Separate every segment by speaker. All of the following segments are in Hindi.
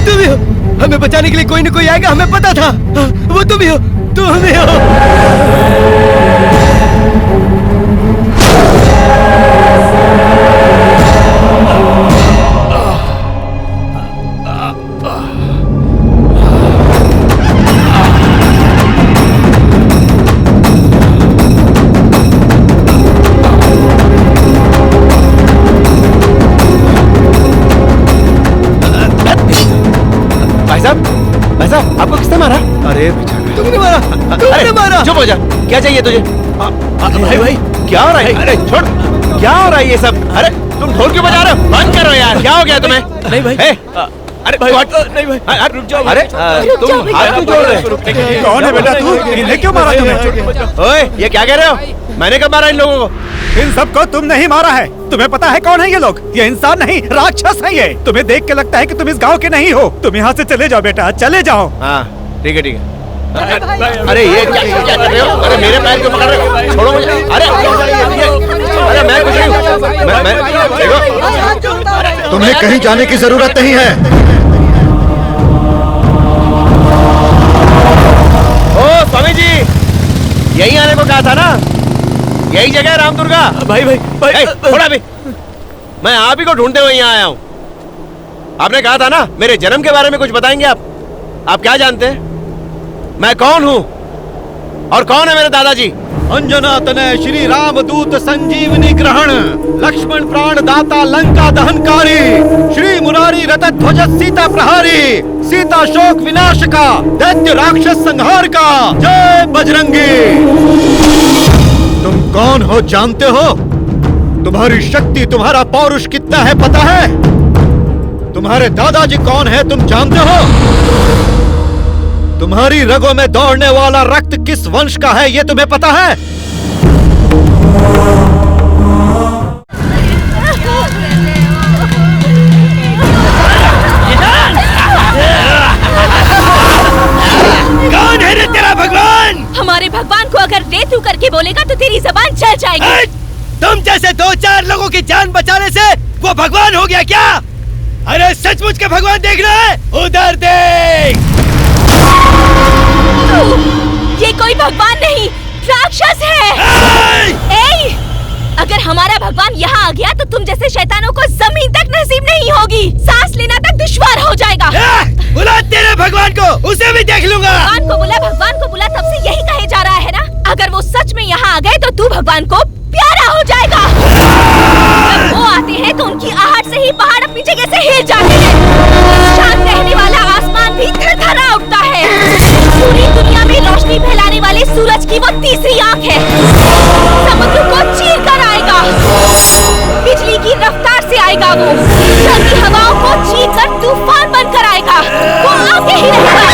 Speaker 1: तुम ही हो, हमें बचाने के लिए कोई न कोई आएगा, हमें पता था। वो तुम ही हो, तुम ही हो।
Speaker 2: भाई साहब आपको किसने मारा?
Speaker 1: अरे तुमने मारा, तुमने मारा।
Speaker 2: चुप हो जा, क्या चाहिए तुझे? भाई क्या हो रहा है? अरे छोड़, क्या हो रहा है ये सब? अरे तुम ढोल क्यों बजा रहे हो? बंद करो यार, क्या हो गया तुम्हें?
Speaker 3: नहीं भाई,
Speaker 2: अरे
Speaker 3: भाई नहीं भाई, रुक जाओ।
Speaker 2: अरे तुम हाथ क्यों जोड़ रहे हो?
Speaker 3: कौन है बेटा तू? इन्हें क्यों मारा तुमने?
Speaker 2: ओए ये क्या कह रहे हो? मैंने कब मारा इन लोगों को?
Speaker 3: इन सबको तुम नहीं मारा है। तुम्हें पता है कौन है ये लोग? ये इंसान नहीं, राक्षस है ये। तुम्हें देख के लगता है कि तुम इस गांव के नहीं हो। तुम यहाँ से चले जाओ बेटा, चले जाओ।
Speaker 2: हाँ ठीक है ठीक है। अरे ये क्या कर रहे हो? अरे मेरे पैर क्यों पकड़ रहे हो? छोड़ो मुझे। अरे मैं कुछ नहीं हूँ। देखो
Speaker 4: तुम्हें कहीं जाने की जरूरत नहीं है।
Speaker 2: ओ स्वामी जी, यही आने को कहा था ना? यही जगह है रामदुर्गा।
Speaker 3: भाई
Speaker 2: थोड़ा भी, मैं आप ही को ढूंढते हुए यहाँ आया हूँ। आपने कहा था ना मेरे जन्म के बारे में कुछ बताएंगे आप क्या जानते हैं? मैं कौन हूँ और कौन है मेरे दादाजी?
Speaker 5: अंजना तनय श्री राम दूत संजीवनी ग्रहण, लक्ष्मण प्राण दाता लंका दहनकारी, श्री मुरारी रथ ध्वज सीता प्रहारी, सीता शोक विनाश का, दैत्य राक्षस संहार का, जय बजरंगी। तुम कौन हो जानते हो? तुम्हारी शक्ति, तुम्हारा पौरुष कितना है पता है? तुम्हारे दादाजी कौन है तुम जानते हो? तुम्हारी रगों में दौड़ने वाला रक्त किस वंश का है ये तुम्हें पता है?
Speaker 1: कौन है रे तेरा भगवान?
Speaker 6: हमारे भगवान को अगर रेतू करके बोलेगा तो तेरी जबान चल जाएगी।
Speaker 1: तुम जैसे 2-4 लोगों की जान बचाने से वो भगवान हो गया क्या? अरे सचमुच के भगवान देख रहा है? उधर देख।
Speaker 6: ये कोई भगवान नहीं, राक्षस है। ए! अगर हमारा भगवान यहाँ आ गया तो तुम जैसे शैतानों को जमीन तक नसीब नहीं होगी। सांस लेना तक दुश्वार हो जाएगा।
Speaker 1: बुला तेरे भगवान को, उसे भी देख लूंगा।
Speaker 6: भगवान को बुला तब से यही कहे जा रहा है ना? अगर वो सच में यहाँ आ गए तो तू भगवान को प्यारा हो जाएगा। जब वो आते हैं तो उनकी आहट से ही पहाड़ अपनी जगह से हिल जाते हैं। शांत रहने वाला आसमान भी थरथरा उठता है। पूरी दुनिया में रोशनी फैलाने वाले सूरज की वो तीसरी आंख है। समुद्र को चीर कर आएगा। बिजली की रफ्तार से आएगा वो। ठंडी हवाओं को चीर कर तूफान बनकर आएगा। वो आगे ही रहेगा।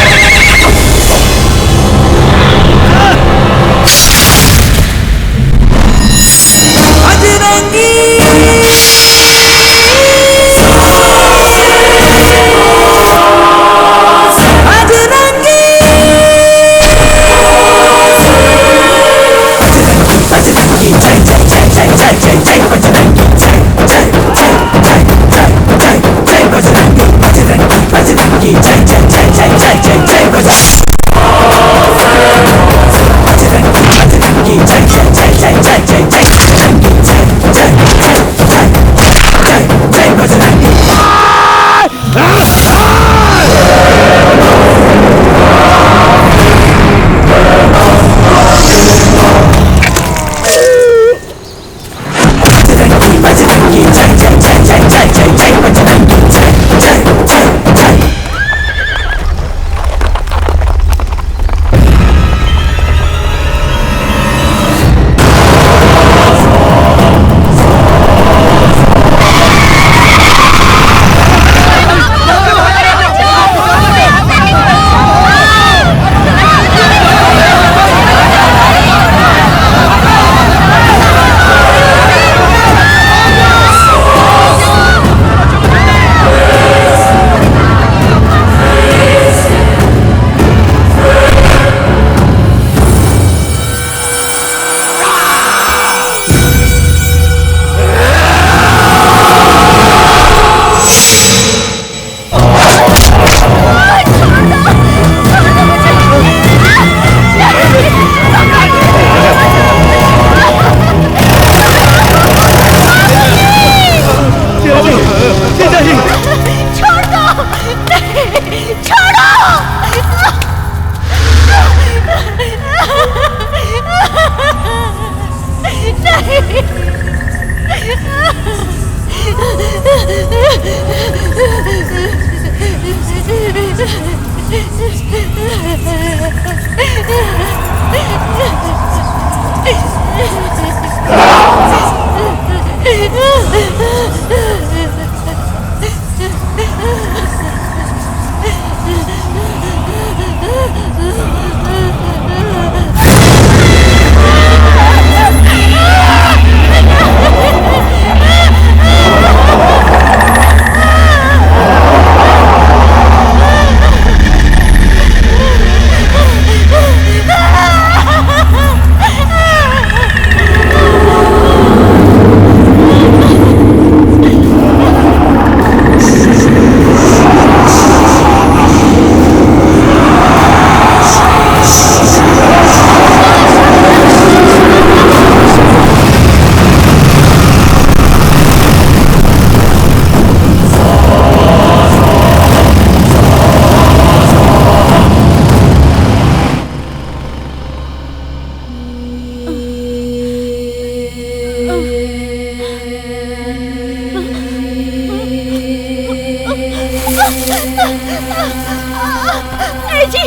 Speaker 6: जी,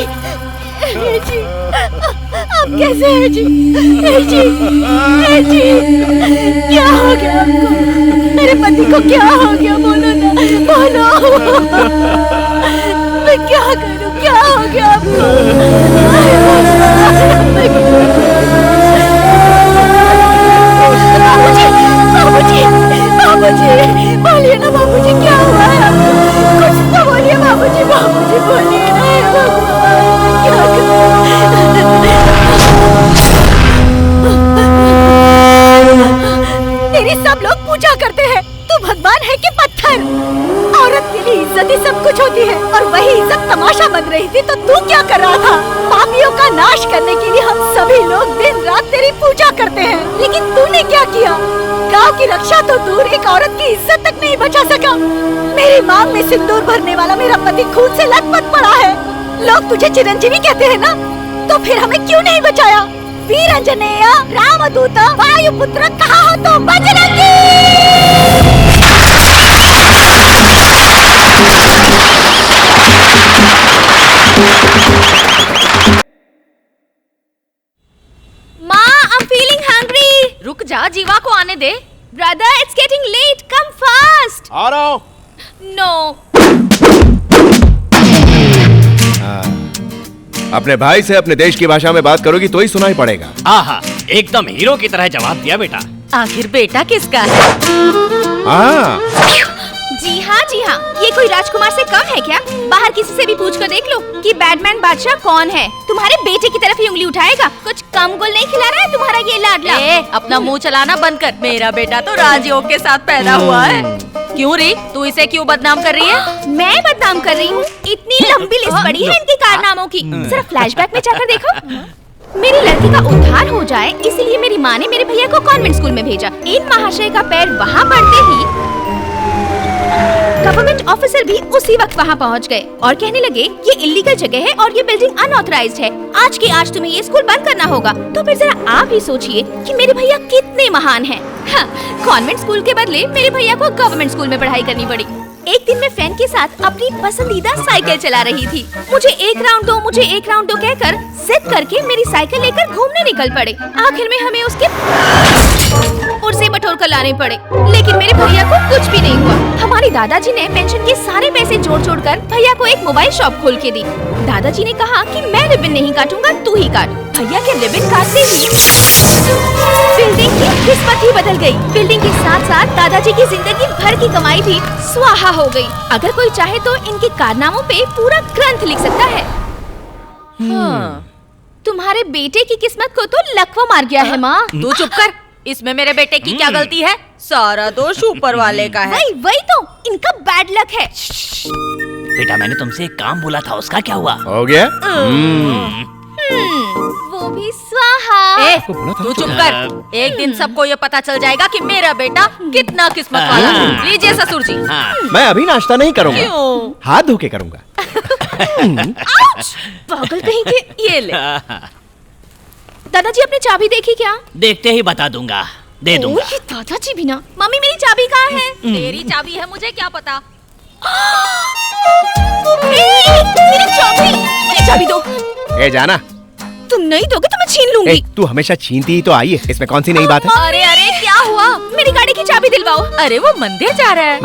Speaker 6: जी, आप कैसे हैं जी? जी, जी, क्या हो गया आपको? मेरे पति को क्या हो गया? बोलो ना, बोलो। मैं क्या करूं? क्या हो गया आपको? बाबूजी, बाबूजी, बाबूजी, बोलिए ना बाबूजी, क्या हुआ है आपको? कुछ तो बोलिए बाबूजी, बाबूजी बोलिए ना, हे भगवान, क्या तेरी सब लोग पूजा करते हैं, तू भगवान है कि पत्थर? औरत के लिए इज्जत ही सब कुछ होती है, और वही इज्जत तमाशा बन रही थी तो तू क्या कर रहा था? पापियों का नाश करने के लिए हम सभी लोग दिन रात तेरी पूजा करते हैं, लेकिन तूने क्या किया? गांव की रक्षा तो दूर, एक औरत की इज्जत तक नहीं बचा सका। मेरी मांग में सिंदूर भरने वाला मेरा पति खून से लथपथ पड़ा है। लोग तुझे चिरंजीवी कहते हैं ना, तो फिर हमें क्यों नहीं बचाया? वीर अंजनेय, रामदूत, वायुपुत्र, कहाँ हो तुम? बजरंगी! माँ, I'm feeling hungry. रुक जा, जीवा को आने दे। Brother, it's getting late. Come fast.
Speaker 2: आ रहा हूँ।
Speaker 6: No.
Speaker 2: अपने भाई से अपने देश की भाषा में बात करोगी तो ही सुनाई पड़ेगा।
Speaker 1: आहा, एकदम हीरो की तरह जवाब दिया बेटा।
Speaker 6: आखिर बेटा किसका है?
Speaker 2: हाँ,
Speaker 6: जी हाँ, जी हाँ। ये कोई राजकुमार से कम है क्या? बाहर किसी से भी पूछ कर देख लो कि बैटमैन बादशाह कौन है। तुम्हारे बेटे की तरफ ही उंगली उठाएगा। कुछ कम गुल नहीं खिला रहा है तुम्हारा ये लाडला?
Speaker 7: अपना मुंह चलाना बंद कर। मेरा बेटा तो राजयोग के साथ पैदा हुआ है। क्यों री, तू इसे क्यों बदनाम कर रही है?
Speaker 6: मैं बदनाम कर रही हूँ? इतनी लंबी लिस्ट पड़ी है इनके कारनामों की। जरा फ्लैशबैक में जाकर देखो। मेरी लड़की का उद्धार हो जाए इसलिए मेरी माँ ने मेरे भैया को कॉन्वेंट स्कूल में भेजा। इन महाशय का पैर वहाँ पड़ते ही गवर्नमेंट ऑफिसर भी उसी वक्त वहाँ पहुँच गए और कहने लगे ये इलीगल जगह है और ये बिल्डिंग अनऑथराइज्ड है। आज के आज तुम्हें ये स्कूल बंद करना होगा। तो फिर जरा आप ही सोचिए कि मेरे भैया कितने महान हैं। हाँ, कॉन्वेंट स्कूल के बदले मेरे भैया को गवर्नमेंट स्कूल में पढ़ाई करनी पड़ी। एक दिन मैं फ्रेंड के साथ अपनी पसंदीदा साइकिल चला रही थी। मुझे एक राउंड दो, मुझे एक राउंड दो कहकर जिद करके मेरी साइकिल लेकर घूमने निकल पड़े। आखिर में हमें उसके उर्से बटोर कर लाने पड़े, लेकिन मेरे भैया को कुछ भी नहीं हुआ। हमारे दादाजी ने पेंशन के सारे पैसे जोड़ जोड़ कर भैया को एक मोबाइल शॉप खोल के दी। दादाजी ने कहा कि मैं रिबन नहीं काटूंगा, तू ही काट। भैया के रिबन काटते ही बिल्डिंग की किस्मत ही बदल गई। बिल्डिंग के साथ साथ दादाजी की जिंदगी भर की कमाई भी स्वाहा हो गई। अगर कोई चाहे तो इनके कारनामों पे पूरा ग्रंथ लिख सकता है। हाँ, तुम्हारे बेटे की किस्मत को तो लकवा मार गया है माँ।
Speaker 7: तू चुप कर। इसमें मेरे बेटे की क्या गलती है? सारा दोष ऊपर वाले का है।
Speaker 6: वही तो इनका बैड लक है।
Speaker 1: बेटा, मैंने तुमसे एक काम बोला था, उसका क्या हुआ?
Speaker 2: हो गया?
Speaker 6: वो भी स्वाहा।
Speaker 7: तू चुप कर। एक दिन सबको ये पता चल जाएगा कि मेरा बेटा कितना किस्मत वाला है। लीजिए ससुर जी।
Speaker 2: मैं अभी नाश्ता नहीं करूँगा,
Speaker 7: क्यों?
Speaker 2: हाथ धो के करूँगा।
Speaker 6: पागल कहीं के। ये ले। दादाजी अपनी चाबी देखी क्या?
Speaker 1: देखते ही बता दूंगा, दे दूंगा।
Speaker 6: ये दादाजी भी ना। मम्मी मेरी चाबी कहाँ है?
Speaker 7: तेरी चाबी है, मुझे क्या पता।
Speaker 6: मेरी चाबी दो।
Speaker 2: ए जाना,
Speaker 6: तुम नहीं दोगे तो मैं छीन लूंगी।
Speaker 2: तू हमेशा छीनती ही तो आई है, इसमें कौन सी नई बात है?
Speaker 7: अरे अरे, क्या हुआ?
Speaker 6: मेरी गाड़ी की चाबी दिलवाओ।
Speaker 7: अरे वो मंदिर जा रहा है।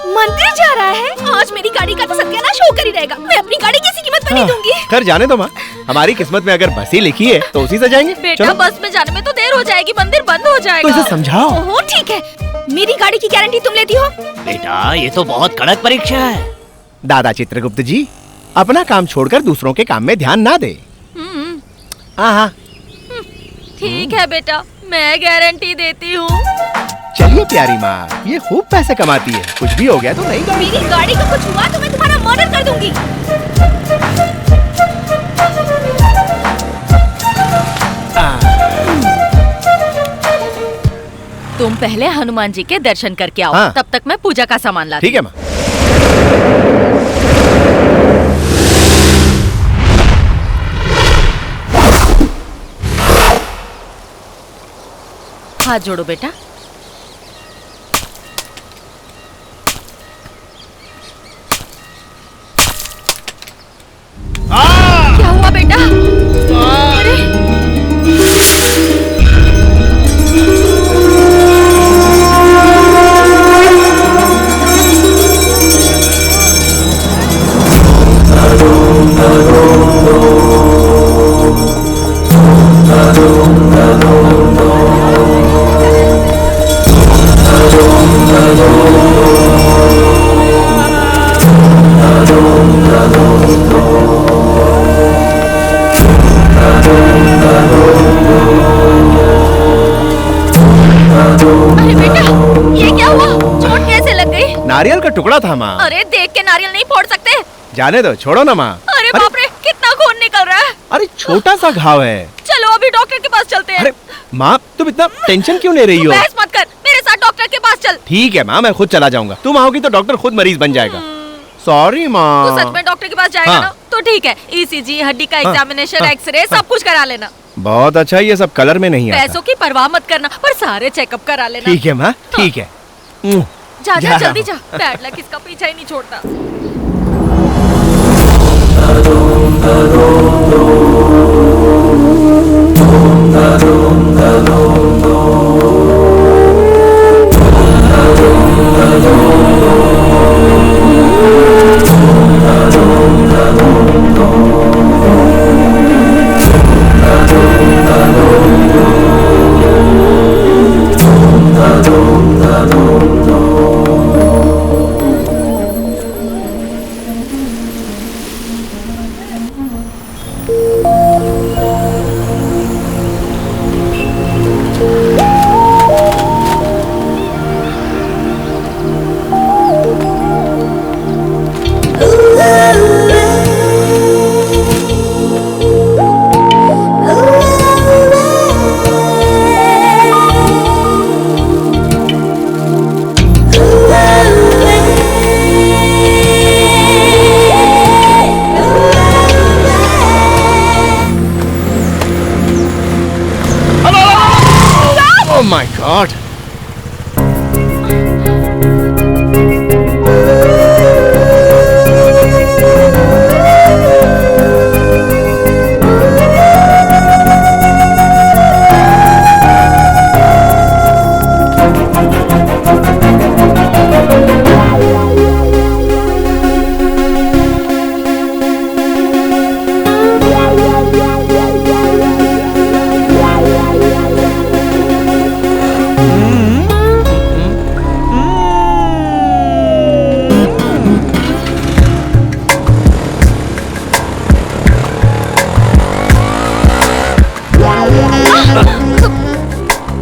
Speaker 6: मंदिर जा रहा है? आज मेरी गाड़ी का तो सत्यानाश होकर ही रहेगा। मैं अपनी गाड़ी किसी कीमत पर नहीं दूंगी।
Speaker 2: कर जाने दो माँ, हमारी किस्मत में अगर बस ही लिखी है तो उसी से जाएंगे।
Speaker 7: बेटा,
Speaker 2: चलो।
Speaker 7: बस में जाने में तो देर हो जाएगी, मंदिर बंद हो
Speaker 2: तो
Speaker 7: जाएगा।
Speaker 2: इसे समझाओ।
Speaker 6: ओहो ठीक है, मेरी गाड़ी की गारंटी तुम लेती हो?
Speaker 1: बेटा, ये तो बहुत कड़क परीक्षा है।
Speaker 2: दादा चित्रगुप्त जी, अपना काम छोड़कर दूसरों के काम में ध्यान ना दे। हाँ,
Speaker 7: ठीक है बेटा, मैं गारंटी देती हूँ।
Speaker 2: चलिए प्यारी माँ, ये खूब पैसे कमाती है, कुछ भी हो गया तो नहीं गाड़ी।
Speaker 6: मेरी गाड़ी को कुछ हुआ तो मैं तुम्हारा मर्डर कर दूंगी।
Speaker 7: तुम पहले हनुमान जी के दर्शन करके आओ।
Speaker 2: हाँ।
Speaker 7: तब तक मैं पूजा का सामान लाती।
Speaker 2: ठीक है माँ।
Speaker 7: हाथ जोड़ो बेटा।
Speaker 5: आ
Speaker 7: अरे बेटा, ये क्या हुआ? चोट कैसे लग गई?
Speaker 2: नारियल का टुकड़ा था माँ।
Speaker 7: अरे देख के नारियल नहीं फोड़ सकते।
Speaker 2: जाने दो, छोड़ो ना माँ।
Speaker 7: अरे बाप रे, कितना खून निकल रहा है।
Speaker 2: अरे छोटा सा घाव है।
Speaker 7: चलो अभी डॉक्टर के पास चलते हैं।
Speaker 2: अरे माँ, तुम इतना टेंशन क्यों ले रही हो?
Speaker 7: बहस मत कर, मेरे साथ डॉक्टर के पास चल।
Speaker 2: ठीक है माँ, मैं खुद चला जाऊंगा। तुम आओगी तो डॉक्टर खुद मरीज बन जाएगा। सॉरी
Speaker 7: तू
Speaker 2: माँ।
Speaker 7: सच में डॉक्टर के पास जाएगा
Speaker 2: हाँ।
Speaker 7: ना? तो ठीक है, ईसीजी, हड्डी का एग्जामिनेशन,
Speaker 2: हाँ।
Speaker 7: एक्सरे सब कुछ करा लेना।
Speaker 2: बहुत अच्छा, ये सब कलर में नहीं आता।
Speaker 7: पैसों की परवाह मत करना, पर सारे चेकअप करा लेना।
Speaker 2: ठीक है माँ, ठीक है।
Speaker 7: जा
Speaker 2: जा।
Speaker 7: जल्दी जा, बैड लक इसका पीछा ही नहीं छोड़ता।
Speaker 2: Oh my God!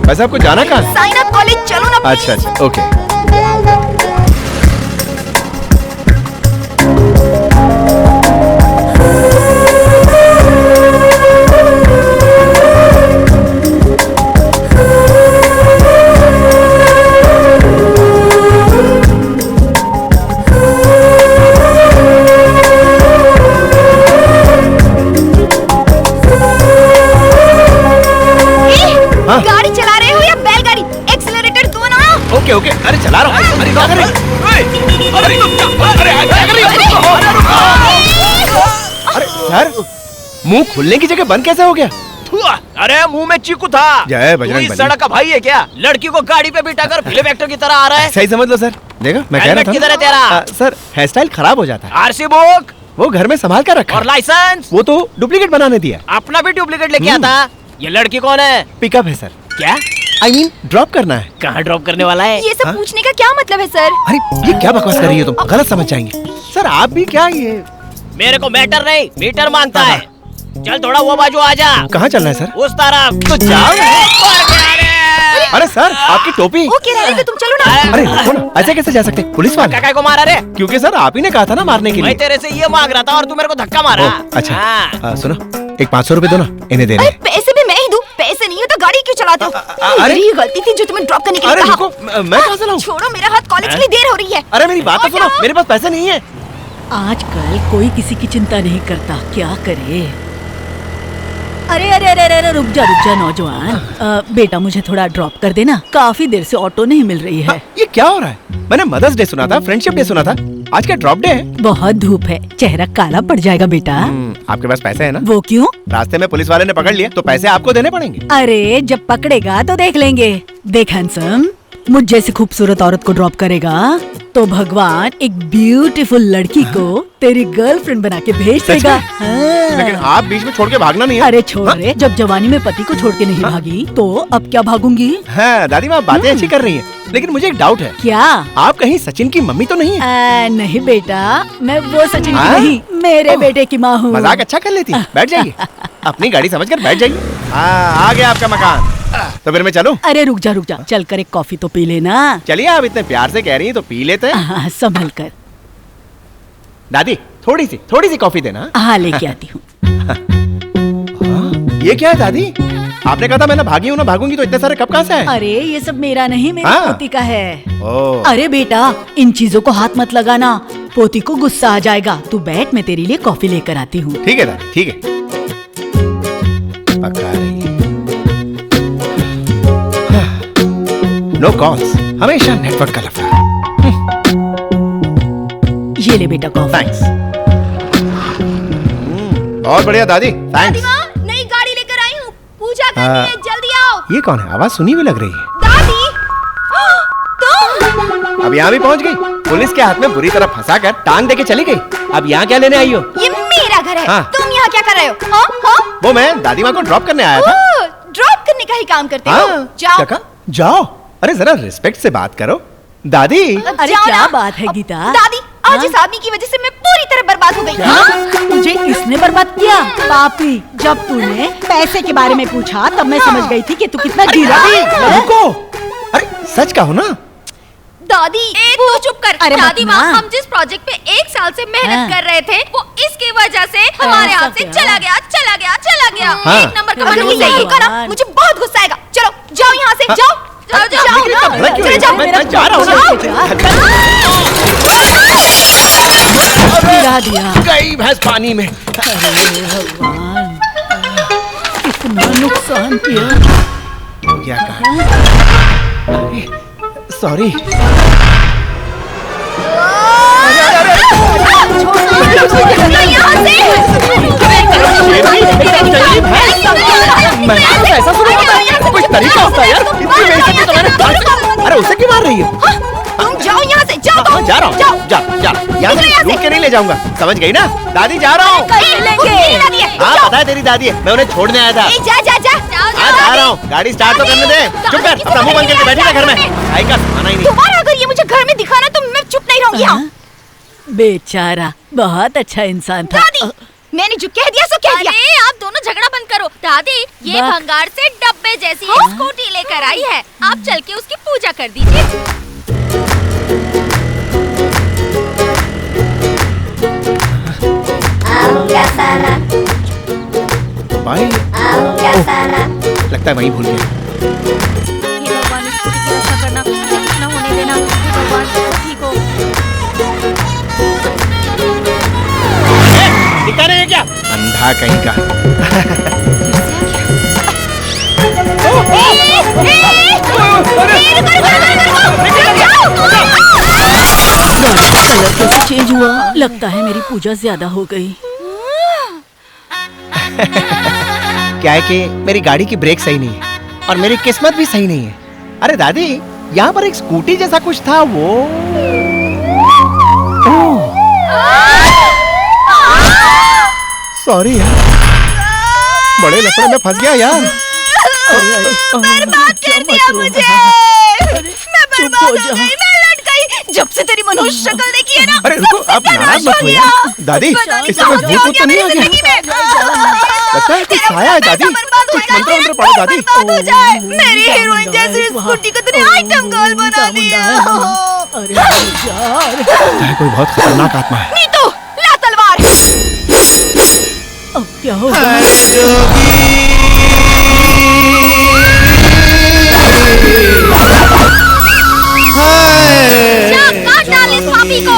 Speaker 2: वैसे आपको जाना कहाँ?
Speaker 6: साइन अप कॉलेज चलो ना।
Speaker 2: अच्छा अच्छा, ओके। हाँ?
Speaker 6: गाड़ी चला रहे हो या बैलगाड़ी? एक्सीलरेटर दो ना।
Speaker 2: ओके ओके, अरे चला रहा हूँ। अरे क्या कर रही? अरे क्या कर रही हो? अरे सर, मुंह खुलने की जगह बंद कैसे हो गया?
Speaker 1: अरे मुंह में चीकू था।
Speaker 2: जय बजरंग
Speaker 1: तू इस
Speaker 2: बली।
Speaker 1: सड़क का भाई है क्या? लड़की को गाड़ी पे बिठा कर फिल्म एक्टर की तरह आ रहा है।
Speaker 2: सही समझ लो सर। देखा, मैं कह रहा
Speaker 1: हेलमेट
Speaker 2: था
Speaker 1: किधर है
Speaker 2: ना।
Speaker 1: तेरा?
Speaker 2: सर, हेयर स्टाइल खराब हो जाता है।
Speaker 1: आरसी बुक
Speaker 2: वो घर में संभाल कर रखा
Speaker 1: और
Speaker 2: है।
Speaker 1: लाइसेंस।
Speaker 2: वो तो डुप्लीकेट बनाने दिया।
Speaker 1: अपना भी डुप्लीकेट लेके आता। ये लड़की कौन है?
Speaker 2: पिकअप है सर।
Speaker 1: क्या?
Speaker 2: I mean, ड्रॉप करना है।
Speaker 1: कहाँ ड्रॉप करने वाला है?
Speaker 6: ये सब
Speaker 2: हाँ?
Speaker 6: पूछने का क्या मतलब है सर?
Speaker 2: अरे ये क्या बकवास कर रही हो तुम? गलत समझ जाएंगे। सर आप भी क्या ये?
Speaker 1: मेरे को मैटर नहीं, मीटर मांगता है। चल थोड़ा वो बाजू आ जा।
Speaker 2: कहाँ चलना है सर?
Speaker 1: उस तरफ
Speaker 2: तो जाओ। अरे सर, आपकी टोपी।
Speaker 6: ओके रहने दो, तुम चलो ना।
Speaker 2: अरे रुको ना, ऐसे कैसे जा सकते? पुलिस वाले।
Speaker 1: काका को मारा रे?
Speaker 2: क्योंकि सर आप ही ने कहा था ना मारने के
Speaker 1: मैं
Speaker 2: लिए।
Speaker 1: तेरे से ये मांग रहा था और तू मेरे को धक्का मारा।
Speaker 2: ओह, अच्छा।
Speaker 1: हाँ।
Speaker 2: सुनो, एक 500 रुपए दो ना, इन्हें दे रहे
Speaker 6: अरे
Speaker 2: हैं।
Speaker 6: पैसे भी मैं ही दूं? पैसे नहीं हो तो गाड़ी क्यों चलाते हो?
Speaker 2: अरे-
Speaker 6: मेरी ही गलती थी जो तुम्हें ड्रॉप करने के लिए
Speaker 2: अरे
Speaker 6: कहा।
Speaker 2: रुको, मैं कहाँ से लाऊं?
Speaker 6: छोड़ो मेरा हाथ, कॉलेज के लिए देर हो रही है।
Speaker 2: अरे मेरी बात तो सुनो, मेरे पास पैसे नहीं है।
Speaker 8: आजकल कोई किसी की चिंता नहीं करता, क्या करे। अरे अरे अरे अरे रुक जा नौजवान। बेटा मुझे थोड़ा ड्रॉप कर देना, काफी देर से ऑटो नहीं मिल रही है।
Speaker 2: ये क्या हो रहा है? मैंने मदर्स डे सुना था, फ्रेंडशिप डे सुना था, आज क्या ड्रॉप डे है?
Speaker 8: बहुत धूप है, चेहरा काला पड़ जाएगा बेटा।
Speaker 2: आपके पास पैसे है ना?
Speaker 8: वो क्यों?
Speaker 2: रास्ते में पुलिस वाले ने पकड़ लिया तो पैसे आपको देने पड़ेंगे।
Speaker 8: अरे जब पकड़ेगा तो देख लेंगे। देख हैंडसम, मुझ जैसी खूबसूरत औरत को ड्रॉप करेगा तो भगवान एक ब्यूटीफुल लड़की को तेरी गर्लफ्रेंड बना के भेज देगा। हाँ।
Speaker 2: लेकिन आप बीच में छोड़ के भागना नहीं है।
Speaker 8: अरे छोड़ रे, जब जवानी में पति को छोड़ के नहीं भागी तो अब क्या भागूंगी?
Speaker 2: हाँ दादी माँ बातें अच्छी कर रही हैं, लेकिन मुझे एक डाउट है।
Speaker 8: क्या?
Speaker 2: आप कहीं सचिन की मम्मी तो नहीं है?
Speaker 8: नहीं बेटा, मैं वो सचिन की नहीं, मेरे बेटे की माँ हूँ।
Speaker 2: मजाक अच्छा कर लेती, बैठ जाइए। अपनी गाड़ी समझकर बैठ जाइए। आ गया आपका मकान। तो फिर मैं चलूं?
Speaker 8: अरे रुक जा, चल कर एक कॉफी तो पी लेना।
Speaker 2: चलिए, आप इतने प्यार से कह रही हैं तो पी लेते हैं।
Speaker 8: हाँ, संभल कर।
Speaker 2: दादी थोड़ी सी कॉफी देना।
Speaker 8: हाँ लेके आती हूँ।
Speaker 2: ये क्या है दादी? आपने कहा था मैं ना भागी हूँ ना भागूंगी, तो इतने सारे कप कहाँ से आए?
Speaker 8: अरे ये सब मेरा नहीं, मेरी
Speaker 2: हाँ।
Speaker 8: पोती का है।
Speaker 2: ओह।
Speaker 8: अरे बेटा, इन चीजों को हाथ मत लगाना, पोती को गुस्सा आ जाएगा। तू बैठ, मैं तेरे लिए कॉफी लेकर आती हूँ।
Speaker 2: ठीक है दादी, ठीक है। पका रही है। नो कॉल्स, हमेशा नेटवर्क का लफड़ा।
Speaker 8: ये ले बेटा कॉफी।
Speaker 2: थैंक्स। बहुत बढ़िया दादी, थैंक्स।
Speaker 6: नई गाड़ी लेकर आई हूँ, पूजा करनी है, जल्दी आओ।
Speaker 2: ये कौन है? आवाज सुनी हुई लग रही है।
Speaker 6: दादी, तुम?
Speaker 2: अब यहाँ भी पहुँच गई। पुलिस के हाथ में बुरी तरह फंसा कर टांग देके चली गई। अब यहाँ क्या लेने आई हो?
Speaker 6: ये मेरा घर है।
Speaker 2: हाँ।
Speaker 6: तुम यहाँ क्या कर रहे हो? हाँ?
Speaker 2: वो मैं दादी माँ को ड्रॉप करने आया था।
Speaker 6: ड्रॉप करने का ही काम करते हो? जाओ।
Speaker 2: क्या कहा? जाओ। अरे जरा रिस्पेक्ट से बात करो दादी।
Speaker 8: अरे
Speaker 6: जाओ
Speaker 8: क्या
Speaker 6: ना।
Speaker 8: बात है गीता?
Speaker 6: दादी, आज इस आदमी की वजह से मैं पूरी तरह बर्बाद हो गई।
Speaker 8: हाँ? तुझे इसने बर्बाद किया? पापी, जब तूने पैसे के बारे में पूछा तब मैं समझ गई थी कि तू कितना गिरा है।
Speaker 2: रुको, अरे सच कहो ना।
Speaker 6: दादी,
Speaker 7: तू चुप कर।
Speaker 8: अरे
Speaker 7: दादी माँ,
Speaker 8: मत ना।
Speaker 7: हम जिस प्रोजेक्ट पे 1 साल से मेहनत
Speaker 8: हाँ।
Speaker 7: कर रहे थे वो इसकी वजह से हमारे
Speaker 8: ऐसा
Speaker 7: हाथ से
Speaker 8: क्या?
Speaker 7: चला गया।
Speaker 2: हाँ।
Speaker 7: 1 नंबर का
Speaker 6: अगर
Speaker 7: मनहूस
Speaker 6: ये
Speaker 7: है
Speaker 6: यही
Speaker 7: ये।
Speaker 6: रुका ना, मुझे बहुत गुस्सा आएगा। चलो जाओ यहाँ से, जाओ जाओ
Speaker 2: लेकिन इतना भड़क क्यों
Speaker 6: चले
Speaker 2: रही
Speaker 6: जाओ।
Speaker 2: हो? मैं जा रहा हूँ
Speaker 8: गिरा दिया।
Speaker 2: गई भैंस पानी में।
Speaker 8: अरे भगवान, कितना नुकसान किया।
Speaker 2: क्या कहा? सॉरी। ऐसा शुरू होता है? कुछ तरीका होता है यार। इतनी बेइज्जती तो मैंने। अरे उसे क्यों मार रही हो?
Speaker 6: तुम जाओ यहाँ से, जाओ तुम।
Speaker 2: जा रहा हूँ।
Speaker 6: जाओ।
Speaker 2: जा यहाँ से लूट के नहीं ले जाऊंगा, समझ गई ना? दादी जा रहा हूँ।
Speaker 6: कहीं लेंगे।
Speaker 2: हाँ पता है तेरी दादी है, मैं उन्हें छोड़ने आया था।
Speaker 6: जा जा जा।
Speaker 2: हाँ जा रहा हूँ, गाड़ी स्टार्ट तो करने दे। चुप कर, अपना मुंह बंद करके बैठी ना घर में। भाई का खाना ही नहीं।
Speaker 6: दोबारा अगर ये मुझे घर में दिखाना तो मैं चुप नहीं रहूंगी। यहाँ
Speaker 8: बेचारा, बहुत अच्छा इंसान था।
Speaker 6: दादी, मैंने जो कह दिया सो कह दिया।
Speaker 7: अरे आप दोनों झगड़ा बंद करो। दादी, ये
Speaker 8: बस।
Speaker 7: भंगार से डब्बे जैसी एक स्कूटी लेकर आई है, आप चल के उसकी पूजा कर दीजिए।
Speaker 2: भाई लगता है वहीं भूल गया।
Speaker 7: हे भगवान, इस स्कूटी की रक्षा करना, कुछ न होने देना। हे भगवान, सब ठीक हो।
Speaker 2: दिखा नहीं है क्या? अंधा कहीं का।
Speaker 8: कलर कैसे चेंज हुआ? लगता है मेरी पूजा ज्यादा हो गई।
Speaker 2: क्या है कि मेरी गाड़ी की ब्रेक सही नहीं है और मेरी किस्मत भी सही नहीं है। अरे दादी, यहाँ पर एक स्कूटी जैसा कुछ था, वो सॉरी यार, बड़े लफड़े में फंस गया यार।
Speaker 6: बर्बाद कर दिया मुझे। मैं बर्बाद हो गई, मैं लट गई। जब से तेरी मनुष्य शक्ल देखी है ना,
Speaker 2: अरे रुको,
Speaker 6: सबसे
Speaker 2: आप नाराज
Speaker 6: नाराज
Speaker 2: मत
Speaker 6: हो
Speaker 2: हो
Speaker 6: गया।
Speaker 2: यार। दादी,
Speaker 6: पता नहीं
Speaker 2: इसमें
Speaker 6: क्या
Speaker 2: भूत तो नहीं आ
Speaker 6: मेरी
Speaker 2: गया?
Speaker 6: जिंदगी में।
Speaker 2: लगता है कुछ
Speaker 6: तेरा
Speaker 2: आया है दादी।
Speaker 6: बर्बाद हो
Speaker 2: कुछ
Speaker 6: जाए,
Speaker 2: मंत्र पढ़ो दादी।
Speaker 6: बर्बाद हो जाए। मेरी हीरोइन जैसी स्कूटी को तूने आइटम गर्ल बना दिया।
Speaker 8: अरे यार,
Speaker 2: लगता है कोई बहुत खतरनाक आत्मा है।
Speaker 6: नीतू, ला तलवार।
Speaker 8: अब क्या होगा?
Speaker 7: जा, काट डाल इस पापी को।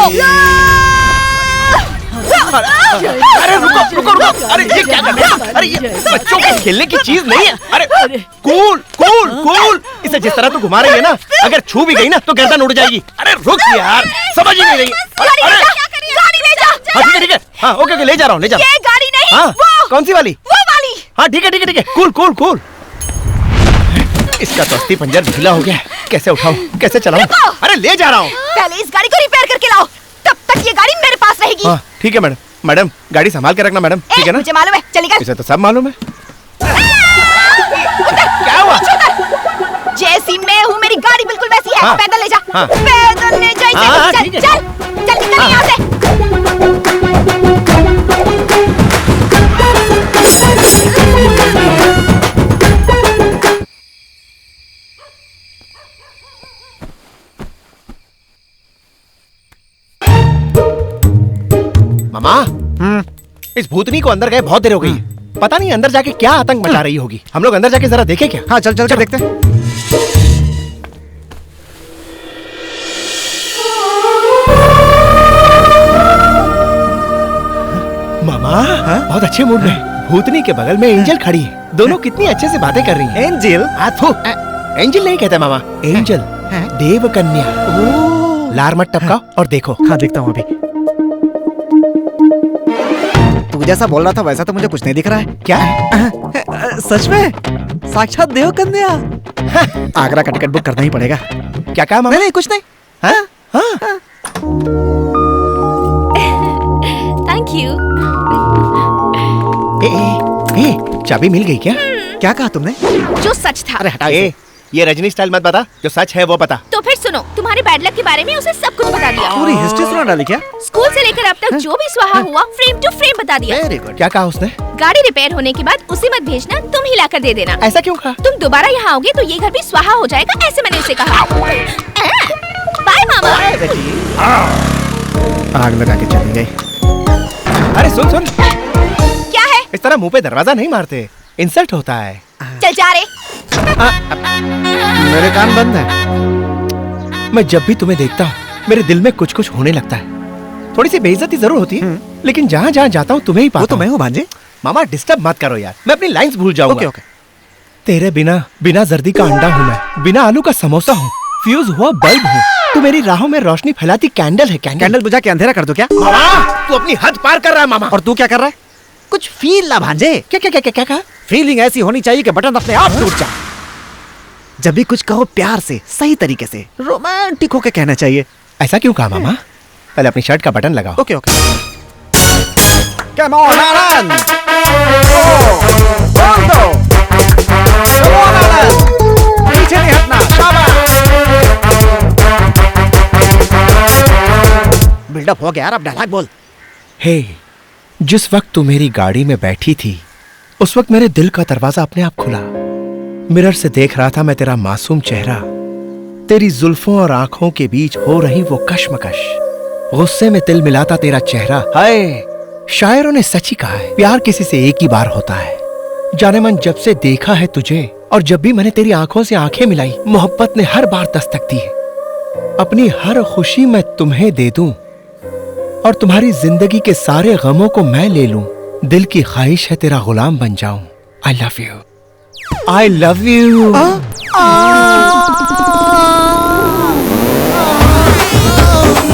Speaker 2: अरे रुको, अरे ये क्या कर रहे हैं? अरे ये बच्चों के खेलने की चीज नहीं है। अरे कूल, इसे जिस तरह तू घुमा रही है ना, अगर छू भी गई ना तो गर्दन उड़ जाएगी। अरे रुक यार, समझ ही नहीं रही। अरे
Speaker 6: गाड़ी ले जा।
Speaker 2: हाँ ठीक है, हाँ ओके ले जा रहा हूँ, ले जा।
Speaker 6: ये गाड़ी नहीं,
Speaker 2: हाँ
Speaker 6: वो
Speaker 2: कौन सी वाली?
Speaker 6: वो वाली।
Speaker 2: हाँ ठीक है, कूल। इसका तो अस्थि पंजर ढीला हो गया। कैसे उठाऊं, कैसे चलाऊं? अरे ले जा रहा हूँ।
Speaker 6: पहले इस गाड़ी को रिपेयर करके लाओ, तब तक ये गाड़ी मेरे पास रहेगी।
Speaker 2: हाँ ठीक है मैडम। मैडम गाड़ी संभाल के रखना मैडम, ठीक है ना?
Speaker 6: मुझे मालूम है, चली गई।
Speaker 2: इसे तो सब मालूम है। क्या हुआ?
Speaker 6: जैसी मैं हूँ मेरी गाड़ी बिल्कुल वैसी है।
Speaker 2: हाँ।
Speaker 6: पैदल ले जा।
Speaker 2: हाँ।
Speaker 6: पैदल ले जा।
Speaker 2: हाँ,
Speaker 6: चल
Speaker 2: ठीक है।
Speaker 6: चल चल निकल यहाँ से।
Speaker 2: मामा, इस भूतनी को अंदर गए बहुत देर हो गई। पता नहीं अंदर जाके क्या आतंक मचा रही होगी। हम लोग अंदर जाके जरा देखें क्या?
Speaker 3: हाँ चल चल कर देखते हैं।
Speaker 2: मामा बहुत अच्छे मूड में। भूतनी के बगल में एंजल खड़ी है। दोनों कितनी अच्छे से बातें कर रही हैं।
Speaker 3: एंजल?
Speaker 2: एंजल नहीं कहते मामा, एंजल, देव कन्या। लार मत टपकाओ और देखो।
Speaker 3: हाँ देखता हूँ अभी। तू जैसा बोल रहा था वैसा तो मुझे कुछ नहीं दिख रहा है।
Speaker 2: क्या?
Speaker 3: सच में साक्षात देव कन्या। आगरा का टिकट बुक करना ही पड़ेगा।
Speaker 2: क्या कहा मामा?
Speaker 3: नहीं कुछ नहीं।
Speaker 2: हाँ? हाँ?
Speaker 6: Thank you.
Speaker 2: ए, चाबी मिल गई क्या?
Speaker 3: क्या कहा तुमने?
Speaker 6: जो सच था।
Speaker 3: अरे हटा
Speaker 2: ए, ये रजनी स्टाइल मत बता, जो सच है वो बता।
Speaker 6: तो फिर सुनो, तुम्हारे बैड लक के बारे में उसे सब कुछ बता दिया।
Speaker 3: पूरी हिस्ट्री सुना डाली क्या?
Speaker 6: स्कूल से लेकर अब तक जो भी स्वाहा हुआ फ्रेम टू फ्रेम बता दिया।
Speaker 3: Very good.
Speaker 2: क्या कहा उसने?
Speaker 6: गाड़ी रिपेयर होने के बाद उसे मत भेजना, तुम ही लाकर दे देना।
Speaker 2: ऐसा क्यों कहा?
Speaker 6: तुम दोबारा यहाँ आओगे तो ये घर भी स्वाहा हो जाएगा, ऐसे मैंने उसे कहा। बाय मामा।
Speaker 3: आग लगा के चली गई।
Speaker 2: अरे सुन सुन,
Speaker 6: क्या है?
Speaker 2: इस तरह मुंह पे दरवाजा नहीं मारते, इंसल्ट होता है।
Speaker 6: चल जा रे।
Speaker 3: मेरे कान बंद है।
Speaker 2: मैं जब भी तुम्हें देखता हूँ मेरे दिल में कुछ कुछ होने लगता है। थोड़ी सी बेइज्जती जरूर होती है, लेकिन जहाँ जहाँ जाता हूँ तुम्हें ही पाता
Speaker 3: वो तो
Speaker 2: हूँ।
Speaker 3: मैं हूँ भांजे।
Speaker 2: मामा डिस्टर्ब मत करो यार, मैं अपनी लाइंस भूल जाऊंगा।
Speaker 3: Okay okay.
Speaker 2: तेरे बिना बिना जर्दी का अंडा हूँ मैं, बिना आलू का समोसा हूँ, फ्यूज हुआ बल्ब हूँ। तू मेरी राहों में रोशनी फैलाती कैंडल है।
Speaker 3: कैंडल बुझा के अंधेरा कर दो क्या?
Speaker 2: मामा तू अपनी हद पार कर रहा है मामा।
Speaker 3: और तू क्या कर रहा है? कुछ फील ना भांजे।
Speaker 2: क्या क्या क्या क्या क्या कहा?
Speaker 3: फीलिंग ऐसी होनी चाहिए कि बटन अपने आप टूट जाए। जब भी कुछ कहो प्यार से, सही तरीके से, रोमांटिक होके कहना चाहिए।
Speaker 2: ऐसा क्यों कहा मामा? पहले अपनी शर्ट का बटन लगाओ।
Speaker 3: Okay okay. कम ऑन आनंद। बोल दो। कम ऑन आनंद। पीछे नहीं हटना। शाबाश। बिल्डअप हो गया यार, अब डायलॉग बोल।
Speaker 2: हे, जिस वक्त तू मेरी गाड़ी में बैठी थी उस वक्त मेरे दिल का दरवाजा अपने आप खुला। मिरर से देख रहा था मैं तेरा मासूम चेहरा, तेरी जुल्फों और आंखों के बीच हो रही वो कश्मकश। गुस्से में तिल मिलाता तेरा चेहरा। हाय, शायरों ने सच ही कहा है, प्यार किसी से एक ही बार होता है। जाने मन जब से देखा है तुझे और जब भी मैंने तेरी आंखों से आंखें मिलाई, मोहब्बत ने हर बार दस्तक दी है। अपनी हर खुशी मैं तुम्हें दे दूं और तुम्हारी जिंदगी के सारे गमों को मैं ले लूं। दिल की ख्वाहिश है तेरा गुलाम बन जाऊं। I love you, I love you.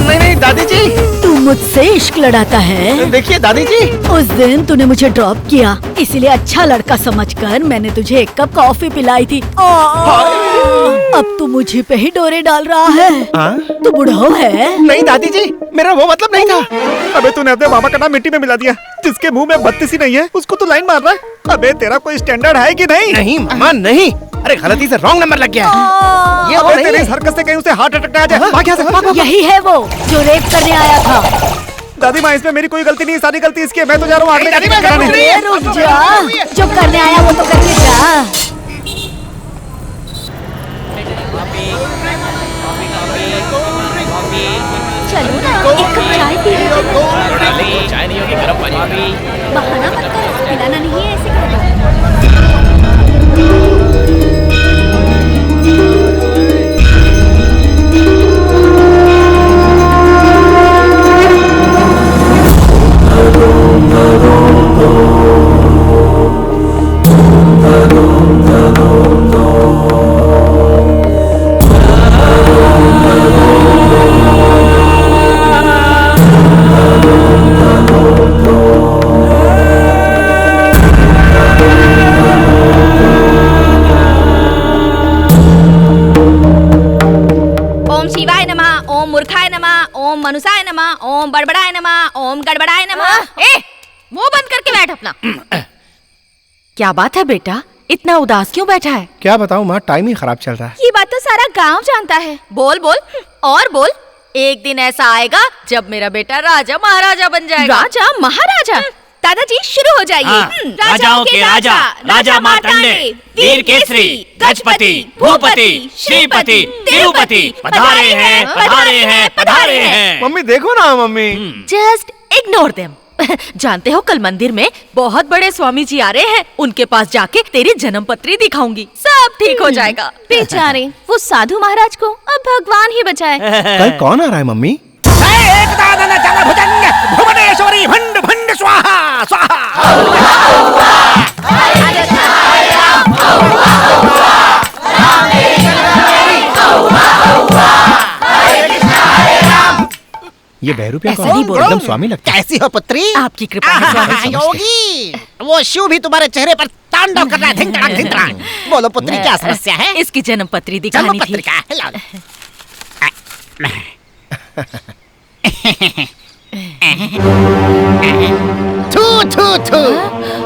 Speaker 2: नहीं दादी जी।
Speaker 8: तू मुझसे इश्क लड़ाता है।
Speaker 2: देखिए दादी जी,
Speaker 8: उस दिन तूने मुझे ड्रॉप किया, इसीलिए अच्छा लड़का समझकर मैंने तुझे एक कप कॉफी पिलाई थी। अब तू मुझे पे ही डोरे डाल रहा है। तू बुढ़ो है।
Speaker 2: नहीं दादी जी, मेरा वो मतलब नहीं था।
Speaker 3: अबे तूने अपने मामा का नाम मिट्टी में मिला दिया। जिसके मुंह में बत्तीस ही नहीं है उसको तू लाइन मार रहा है। अबे तेरा कोई स्टैंडर्ड है कि नहीं?
Speaker 2: नहीं मामा नहीं, अरे गलती से रॉन्ग नंबर लग गया। ये वो नहीं
Speaker 3: तेरी
Speaker 2: है।
Speaker 3: इस हरकत से कहीं उसे हार्ट अटैक आ जाए। भाग यहाँ से, भाग, भाग।
Speaker 8: यही है वो जो रेप करने आया था।
Speaker 3: दादी माँ, इसमें मेरी कोई गलती नहीं, सारी गलती इसकी है। मैं तो जा रहा हूँ आगे
Speaker 2: दादी माँ,
Speaker 3: कराने।
Speaker 8: अरे रुक जा, जो करने आया वो तो करके जा। चलो ना, एक कप चाय पी लेते हैं।
Speaker 1: चाय नहीं होगी, गर्म पानी होगी।
Speaker 8: बहाना मत करो, पिलाना नहीं है ऐसे करो।
Speaker 6: बड़बड़ाए नमः, ओम गड़बड़ाए नमः।
Speaker 7: ए, मुंह बंद करके बैठ अपना। क्या बात है बेटा, इतना उदास क्यों बैठा है?
Speaker 2: क्या बताऊं माँ, टाइम ही खराब चल रहा है।
Speaker 6: ये बात तो सारा गांव जानता है।
Speaker 7: बोल बोल और बोल। एक दिन ऐसा आएगा जब मेरा बेटा राजा महाराजा बन जाएगा।
Speaker 6: राजा महाराजा? दादाजी शुरू हो जाइए।
Speaker 1: राजाओं के राजा, राजा मार्तंडे, वीर केसरी, गजपति, भूपति, श्रीपति, तिरुपति, पधारे हैं, पधारे हैं, पधारे हैं।
Speaker 2: मम्मी देखो ना मम्मी।
Speaker 7: Just ignore them. जानते हो कल मंदिर में बहुत बड़े स्वामी जी आ रहे हैं, उनके पास जाके तेरी जन्म पत्री दिखाऊंगी, सब ठीक हो जाएगा।
Speaker 6: बेचारे वो साधु महाराज को अब भगवान ही बचाए।
Speaker 2: कल कौन आ रहा है मम्मी?
Speaker 3: भुवनेश्वरी भंड भंड स्वाहा स्वाहा।
Speaker 2: ये बहरूपिया
Speaker 8: ऐसा नहीं बोलो।
Speaker 2: एकदम स्वामी लगता है।
Speaker 9: कैसी हो पुत्री?
Speaker 8: आपकी कृपा है स्वामी जी।
Speaker 9: योगी, वो शिव भी तुम्हारे चेहरे पर तांडव कर रहा है। धिंग तड़ाक, धिंग तड़ाक। बोलो पुत्री, क्या समस्या है?
Speaker 7: इसकी जन्म पत्री दिखानी
Speaker 9: जन्म
Speaker 7: थी।
Speaker 9: पत्रिका है, लाओ। थू थू थू,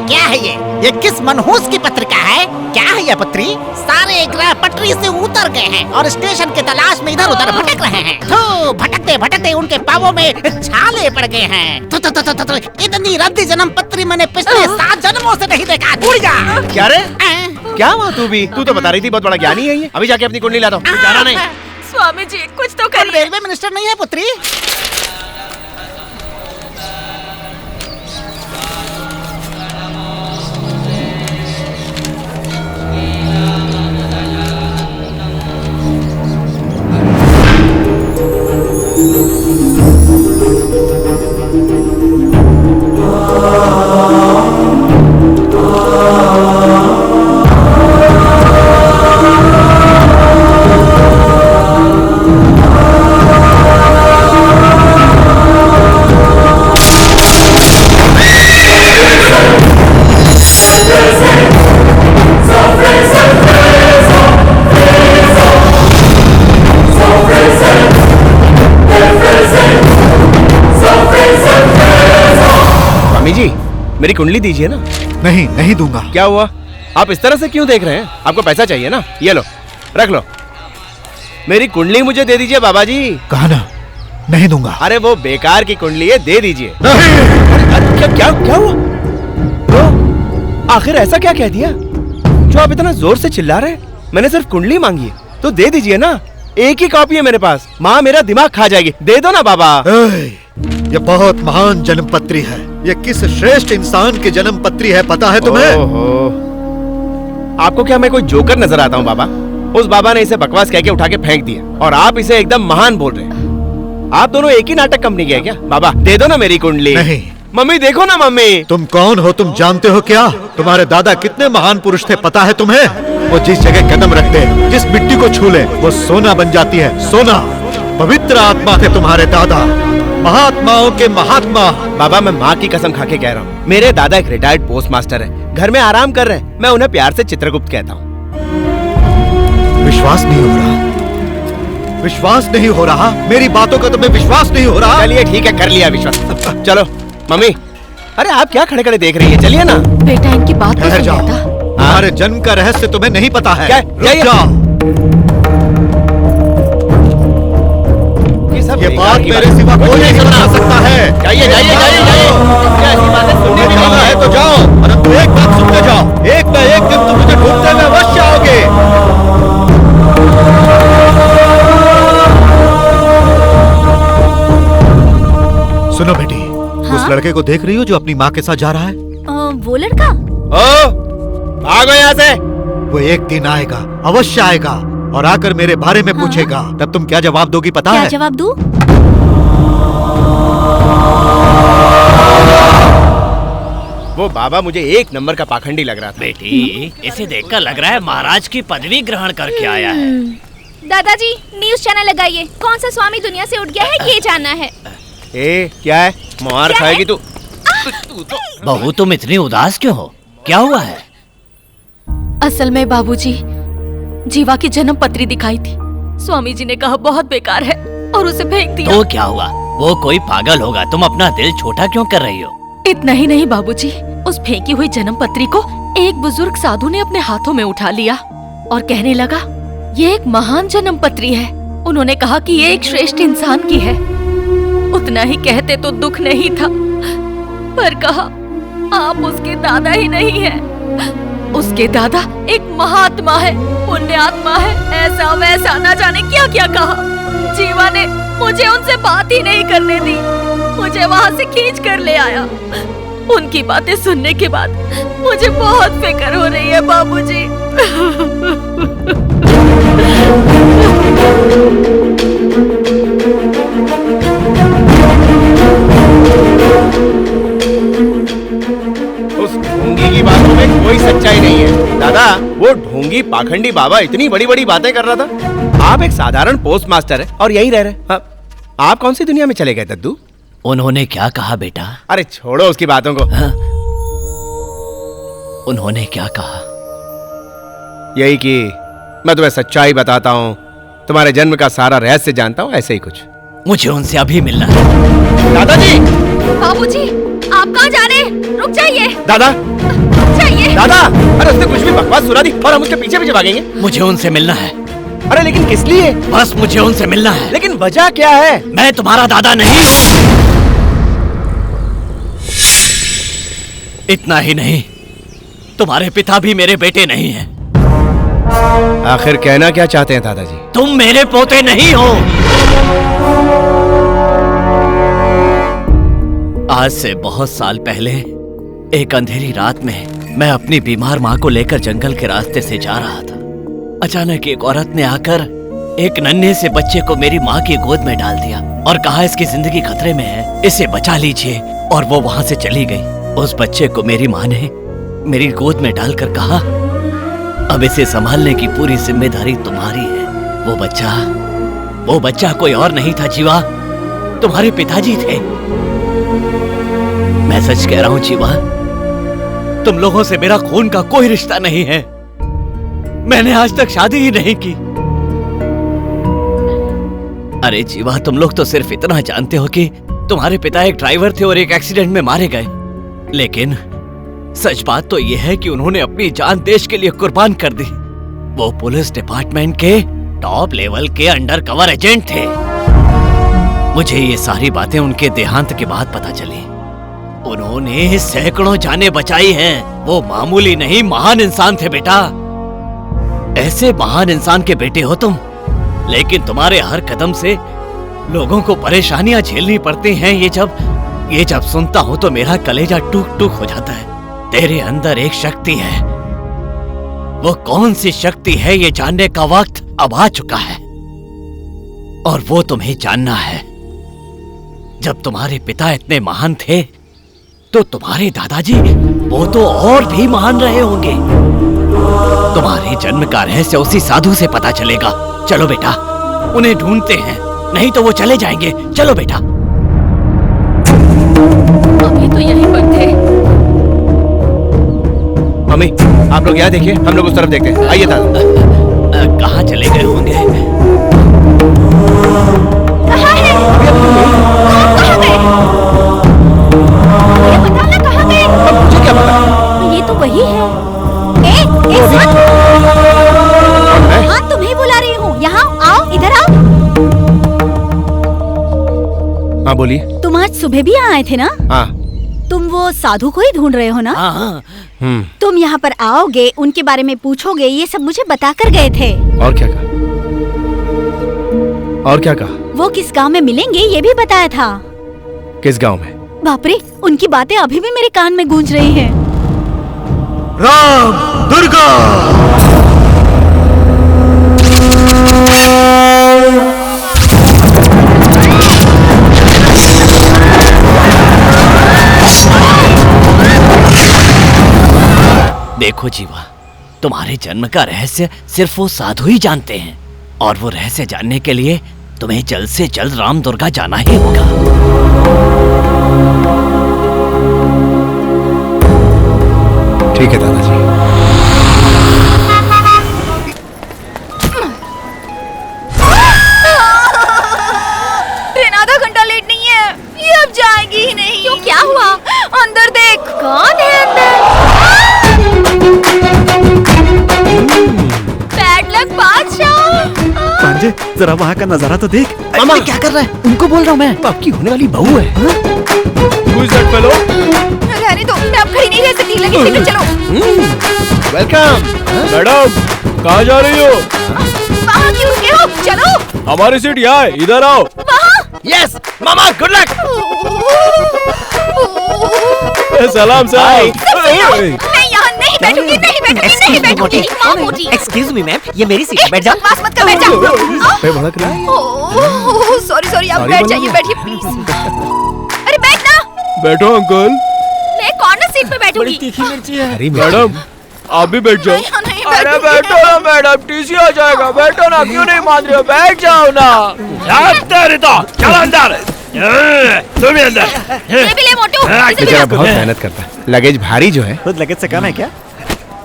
Speaker 9: क्या है ये किस मनहूस की पत्रिका है? क्या है ये पत्री? सारे ग्रह पटरी से उतर गए हैं और स्टेशन के तलाश में इधर उधर भटक रहे हैं। थू, भटकते भटकते उनके पावों में छाले पड़ गए हैं। थू, थू, थू, थू, थू, इतनी रद्दी जन्म पत्री मैंने पिछले 7 जन्मों से नहीं देखा। उड़ जा।
Speaker 2: क्या रे? क्या हुआ तू भी? तू तो बता रही थी बहुत बड़ा ज्ञानी है ये। अभी जाके अपनी कुंडली ला दो। जाना नहीं।
Speaker 7: स्वामी जी कुछ तो
Speaker 9: तुम
Speaker 7: करिए।
Speaker 9: रेलवे मिनिस्टर नहीं है पुत्री?
Speaker 2: मेरी कुंडली दीजिए ना।
Speaker 3: नहीं, नहीं दूंगा।
Speaker 2: क्या हुआ? आप इस तरह से क्यों देख रहे हैं? आपको पैसा चाहिए ना? ये लो, रख लो। मेरी कुंडली मुझे दे दीजिए बाबा जी।
Speaker 3: कहा ना, नहीं दूंगा।
Speaker 2: अरे वो बेकार की कुंडली है, दे दीजिए।
Speaker 3: नहीं।
Speaker 2: क्या क्या क्या हुआ? तो आखिर ऐसा क्या कह दिया जो आप इतना जोर से चिल्ला रहे हैं? मैंने सिर्फ कुंडली मांगी है, तो दे दीजिए ना। एक ही कॉपी है मेरे पास। माँ मेरा दिमाग खा जाएगी, दे दो ना बाबा।
Speaker 4: ये बहुत महान जन्म पत्री है। ये किस श्रेष्ठ इंसान की जन्म पत्री है पता है तुम्हें?
Speaker 2: आपको क्या मैं कोई जोकर नजर आता हूँ बाबा? उस बाबा ने इसे बकवास कह के उठा के फेंक दिया और आप इसे एकदम महान बोल रहे हैं। आप दोनों एक ही नाटक कंपनी के हैं क्या? बाबा दे दो ना मेरी कुंडली।
Speaker 4: नहीं।
Speaker 2: मम्मी देखो ना मम्मी।
Speaker 4: तुम कौन हो? तुम जानते हो क्या तुम्हारे दादा कितने महान पुरुष थे पता है तुम्हें? वो जिस जगह कदम रखते, जिस मिट्टी को छू ले, वो सोना बन जाती है। सोना। पवित्र आत्मा थे तुम्हारे दादा, महात्माओं के महात्मा।
Speaker 2: बाबा मैं माँ की कसम खा के कह रहा हूँ, मेरे दादा एक रिटायर्ड पोस्ट मास्टर है, घर में आराम कर रहे हैं। मैं उन्हें प्यार से चित्रगुप्त कहता हूँ।
Speaker 4: विश्वास नहीं हो रहा? विश्वास नहीं हो रहा? मेरी बातों का तुम्हें विश्वास नहीं हो रहा?
Speaker 2: चलिए ठीक है, कर लिया विश्वास। चलो मम्मी। अरे आप क्या खड़े खड़े देख रही है? चलिए ना।
Speaker 7: बेटा इनकी बात तो
Speaker 4: ठहर
Speaker 7: सुन
Speaker 4: जाओ।
Speaker 7: लेता।
Speaker 4: तुम्हारे जन्म का रहस्य तुम्हें नहीं पता है।
Speaker 2: क्या?
Speaker 4: रुक जाओ। ये बात मेरे सिवा कोई नहीं समझा सकता है।
Speaker 2: जाइए जाइए जाइए जाइए। क्या ऐसी बातें सुनने
Speaker 4: तुम्हें
Speaker 2: में
Speaker 4: जाना है तो जाओ, परंतु एक बात सुनते जाओ, एक न एक दिन तुम मुझे ढूंढते हुए अवश्य आओगे। सुनो बेटी, उस लड़के को देख रही हो जो अपनी माँ के साथ जा रहा है?
Speaker 6: वो लड़का?
Speaker 2: ओ, भागो यहाँ से।
Speaker 4: वो एक दिन आएगा, अवश्य आएगा और आकर मेरे बारे में पूछेगा। तब तुम क्या जवाब दोगी पता है?
Speaker 6: क्या जवाब दूं?
Speaker 2: वो बाबा मुझे एक नंबर का पाखंडी लग रहा था।
Speaker 1: बेटी इसे देखकर लग रहा है महाराज की पदवी ग्रहण करके आया है।
Speaker 6: दादाजी न्यूज चैनल लगाइए, कौन सा स्वामी दुनिया से उठ गया है ये जानना है।
Speaker 2: ए क्या है? मार
Speaker 6: क्या
Speaker 2: खाएगी
Speaker 6: है?
Speaker 2: तू।
Speaker 1: बहू तुम इतनी उदास क्यों हो? क्या हुआ है?
Speaker 7: असल में बाबूजी, जीवा की जन्म पत्री दिखाई थी। स्वामी जी ने कहा बहुत बेकार है और उसे फेंक दिया।
Speaker 1: तो क्या हुआ? वो कोई पागल होगा, तुम अपना दिल छोटा क्यों कर रही हो?
Speaker 7: इतना ही नहीं बाबूजी, उस फेंकी हुई जन्म पत्री को एक बुजुर्ग साधु ने अपने हाथों में उठा लिया और कहने लगा, ये एक महान जन्म पत्री है। उन्होंने कहा कि ये एक श्रेष्ठ इंसान की है। उतना ही कहते तो दुख नहीं था, पर कहा आप उसके दादा ही नहीं हैं। उसके दादा एक महात्मा है, पुण्यात्मा है, ऐसा वैसा न जाने क्या क्या कहा। जीवा ने मुझे उनसे बात ही नहीं करने दी, मुझे वहाँ से खींच कर ले आया। उनकी बातें सुनने के बाद मुझे बहुत फिक्र हो रही है बाबूजी।
Speaker 2: उस ढोंगी की बातों में कोई सच्चाई नहीं है दादा। वो ढोंगी पाखंडी बाबा इतनी बड़ी बड़ी बातें कर रहा था। आप एक साधारण पोस्ट मास्टर है और यहीं रह रहे। आप कौन सी दुनिया में चले गए दद्दू?
Speaker 1: उन्होंने क्या कहा बेटा?
Speaker 2: अरे छोड़ो उसकी बातों को।
Speaker 1: हाँ? उन्होंने क्या कहा?
Speaker 2: यही कि मैं तुम्हें सच्चाई बताता हूँ, तुम्हारे जन्म का सारा रहस्य जानता हूँ, ऐसे ही कुछ।
Speaker 1: मुझे उनसे अभी मिलना है।
Speaker 2: दादाजी!
Speaker 6: बाबूजी, आप कहाँ जा रहे हैं? रुक जाइए।
Speaker 2: दादा!
Speaker 6: रुक जाइए।
Speaker 2: दादा! अरे उसने कुछ भी बकवास सुना दी और हम उसके पीछे पीछे भागेंगे।
Speaker 1: मुझे उनसे मिलना है।
Speaker 2: अरे लेकिन किस लिए?
Speaker 1: बस मुझे उनसे मिलना है।
Speaker 2: लेकिन वजह क्या है?
Speaker 1: मैं तुम्हारा दादा नहीं हूँ। इतना ही नहीं, तुम्हारे पिता भी मेरे बेटे नहीं हैं।
Speaker 2: आखिर कहना क्या चाहते हैं दादाजी?
Speaker 1: तुम मेरे पोते नहीं हो। आज से बहुत साल पहले एक अंधेरी रात में मैं अपनी बीमार माँ को लेकर जंगल के रास्ते से जा रहा था। अचानक एक औरत ने आकर एक नन्हे से बच्चे को मेरी माँ की गोद में डाल दिया और कहा इसकी जिंदगी खतरे में है, इसे बचा लीजिए। और वो वहाँ से चली गई। उस बच्चे को मेरी माँ ने मेरी गोद में डालकर कहा, अब इसे संभालने की पूरी जिम्मेदारी तुम्हारी है। वो बच्चा कोई और नहीं था जीवा, तुम्हारे पिताजी थे। मैं सच कह रहा हूँ जीवा, तुम लोगों से मेरा खून का कोई रिश्ता नहीं है। मैंने आज तक शादी ही नहीं की। अरे जीवा, तुम लोग तो सिर्फ इतना जानते हो कि तुम्हारे पिता एक ड्राइवर थे और एक एक्सीडेंट में मारे गए। लेकिन सच बात तो यह है कि उन्होंने अपनी जान देश के लिए कुर्बान कर दी। वो पुलिस डिपार्टमेंट के टॉप लेवल के अंडर कवर एजेंट थे। मुझे ये सारी बातें उनके देहांत के बाद पता चली। उन्होंने सैकड़ों जानें बचाई हैं। वो मामूली नहीं, महान इंसान थे बेटा। ऐसे महान इंसान के बेटे हो तुम, लेकिन तुम्हारे हर कदम से लोगों को परेशानियां झेलनी पड़ती हैं। ये जब सुनता हूं तो मेरा कलेजा टूक टूक हो जाता है। तेरे अंदर एक शक्ति है, वो कौन सी शक्ति है ये जानने का वक्त अब आ चुका है, और वो तुम्हें जानना है। जब तुम्हारे पिता इतने महान थे तो तुम्हारे दादाजी वो तो और भी महान रहे होंगे। तुम्हारे जन्म का रहस्य उसी साधु से पता चलेगा। चलो बेटा, उन्हें ढूंढते हैं, नहीं तो वो चले जाएंगे। चलो बेटा।
Speaker 7: अभी तो यहीं पर थे।
Speaker 2: मम्मी, आप लोग यहाँ देखिए, हम लोग उस तरफ देखते हैं। आइए दादा।
Speaker 1: कहाँ चले गए होंगे?
Speaker 6: कहाँ है? कहाँ गए? ये बताना कहाँ गए?
Speaker 2: मुझे क्या पता?
Speaker 6: ये तो वही है। सुन! हाँ, तुम्हें बुला रही हूँ। यहाँ आओ, इधर आओ।
Speaker 2: हाँ बोलिए।
Speaker 6: तुम आज सुबह भी यहाँ आए थे ना?
Speaker 2: हाँ।
Speaker 6: तुम वो साधु को ही ढूंढ रहे हो ना?
Speaker 1: हाँ।
Speaker 6: तुम यहाँ पर आओगे, उनके बारे में पूछोगे, ये सब मुझे बता कर गए थे।
Speaker 2: और क्या कहा? और क्या कहा?
Speaker 6: वो किस गांव में मिलेंगे ये भी बताया था।
Speaker 2: किस गांव में?
Speaker 6: बाप रे, उनकी बातें अभी भी मेरे कान में गूंज रही हैं।
Speaker 4: राम, दुर्गा।
Speaker 1: देखो जीवा, तुम्हारे जन्म का रहस्य सिर्फ वो साधु ही जानते हैं, और वो रहस्य जानने के लिए तुम्हें जल्द से जल्द राम दुर्गा जाना ही होगा।
Speaker 2: ठीक है दादाजी।
Speaker 6: ट्रेन आधा घंटा लेट नहीं है। क्या हुआ? अंदर देख। कौन है अंदर? बैड लक बादशाह।
Speaker 3: पांजे, जरा वहाँ का नजारा तो देख।
Speaker 2: मामा क्या कर रहा है? उनको बोल रहा हूँ मैं, आपकी होने वाली बहू है।
Speaker 5: Who is that fellow?
Speaker 6: रहने दो, मैं अब खड़ी नहीं रह सकती। लगी सीट पे चलो।
Speaker 2: वेलकम।
Speaker 5: मैडम, कहाँ जा रही हो?
Speaker 6: वहाँ क्यों रुके हो? चलो।
Speaker 5: हमारी सीट यहाँ है, इधर आओ।
Speaker 6: वहाँ?
Speaker 2: यस मामा, गुड लक।
Speaker 5: सलाम साहब।
Speaker 6: मैं यहाँ नहीं बैठूंगी, नहीं बैठूंगी, नहीं बैठूंगी। माँ मोटी।
Speaker 9: एक्सक्यूज मी मैम, ये मेरी सीट है, बैठ जाओ।
Speaker 6: बकवास मत कर, बैठ जाओ।
Speaker 2: भड़क रहा है।
Speaker 6: सॉरी सॉरी, आप बैठ जाइए, बैठिए प्लीज। अरे बैठ ना।
Speaker 5: बैठो अंकल।
Speaker 6: मैं कॉर्नर सीट पे बैठूंगी।
Speaker 9: तीखी मिर्ची है।
Speaker 2: अरे
Speaker 5: मैडम, आप भी बैठ जाओ।
Speaker 6: नहीं
Speaker 5: अरे बैठो ना मैडम, टीसी आ जाएगा। बैठो ना, क्यों नहीं मान रहे हो? बैठ जाओ ना।
Speaker 2: चलो अंदर। तुम भी अंदर।
Speaker 6: ये भी ले मोटू। इसे भी
Speaker 2: बेचारा
Speaker 6: ला।
Speaker 2: बहुत मेहनत करता है। लगेज भारी जो है।
Speaker 3: खुद लगेज से कम है क्या?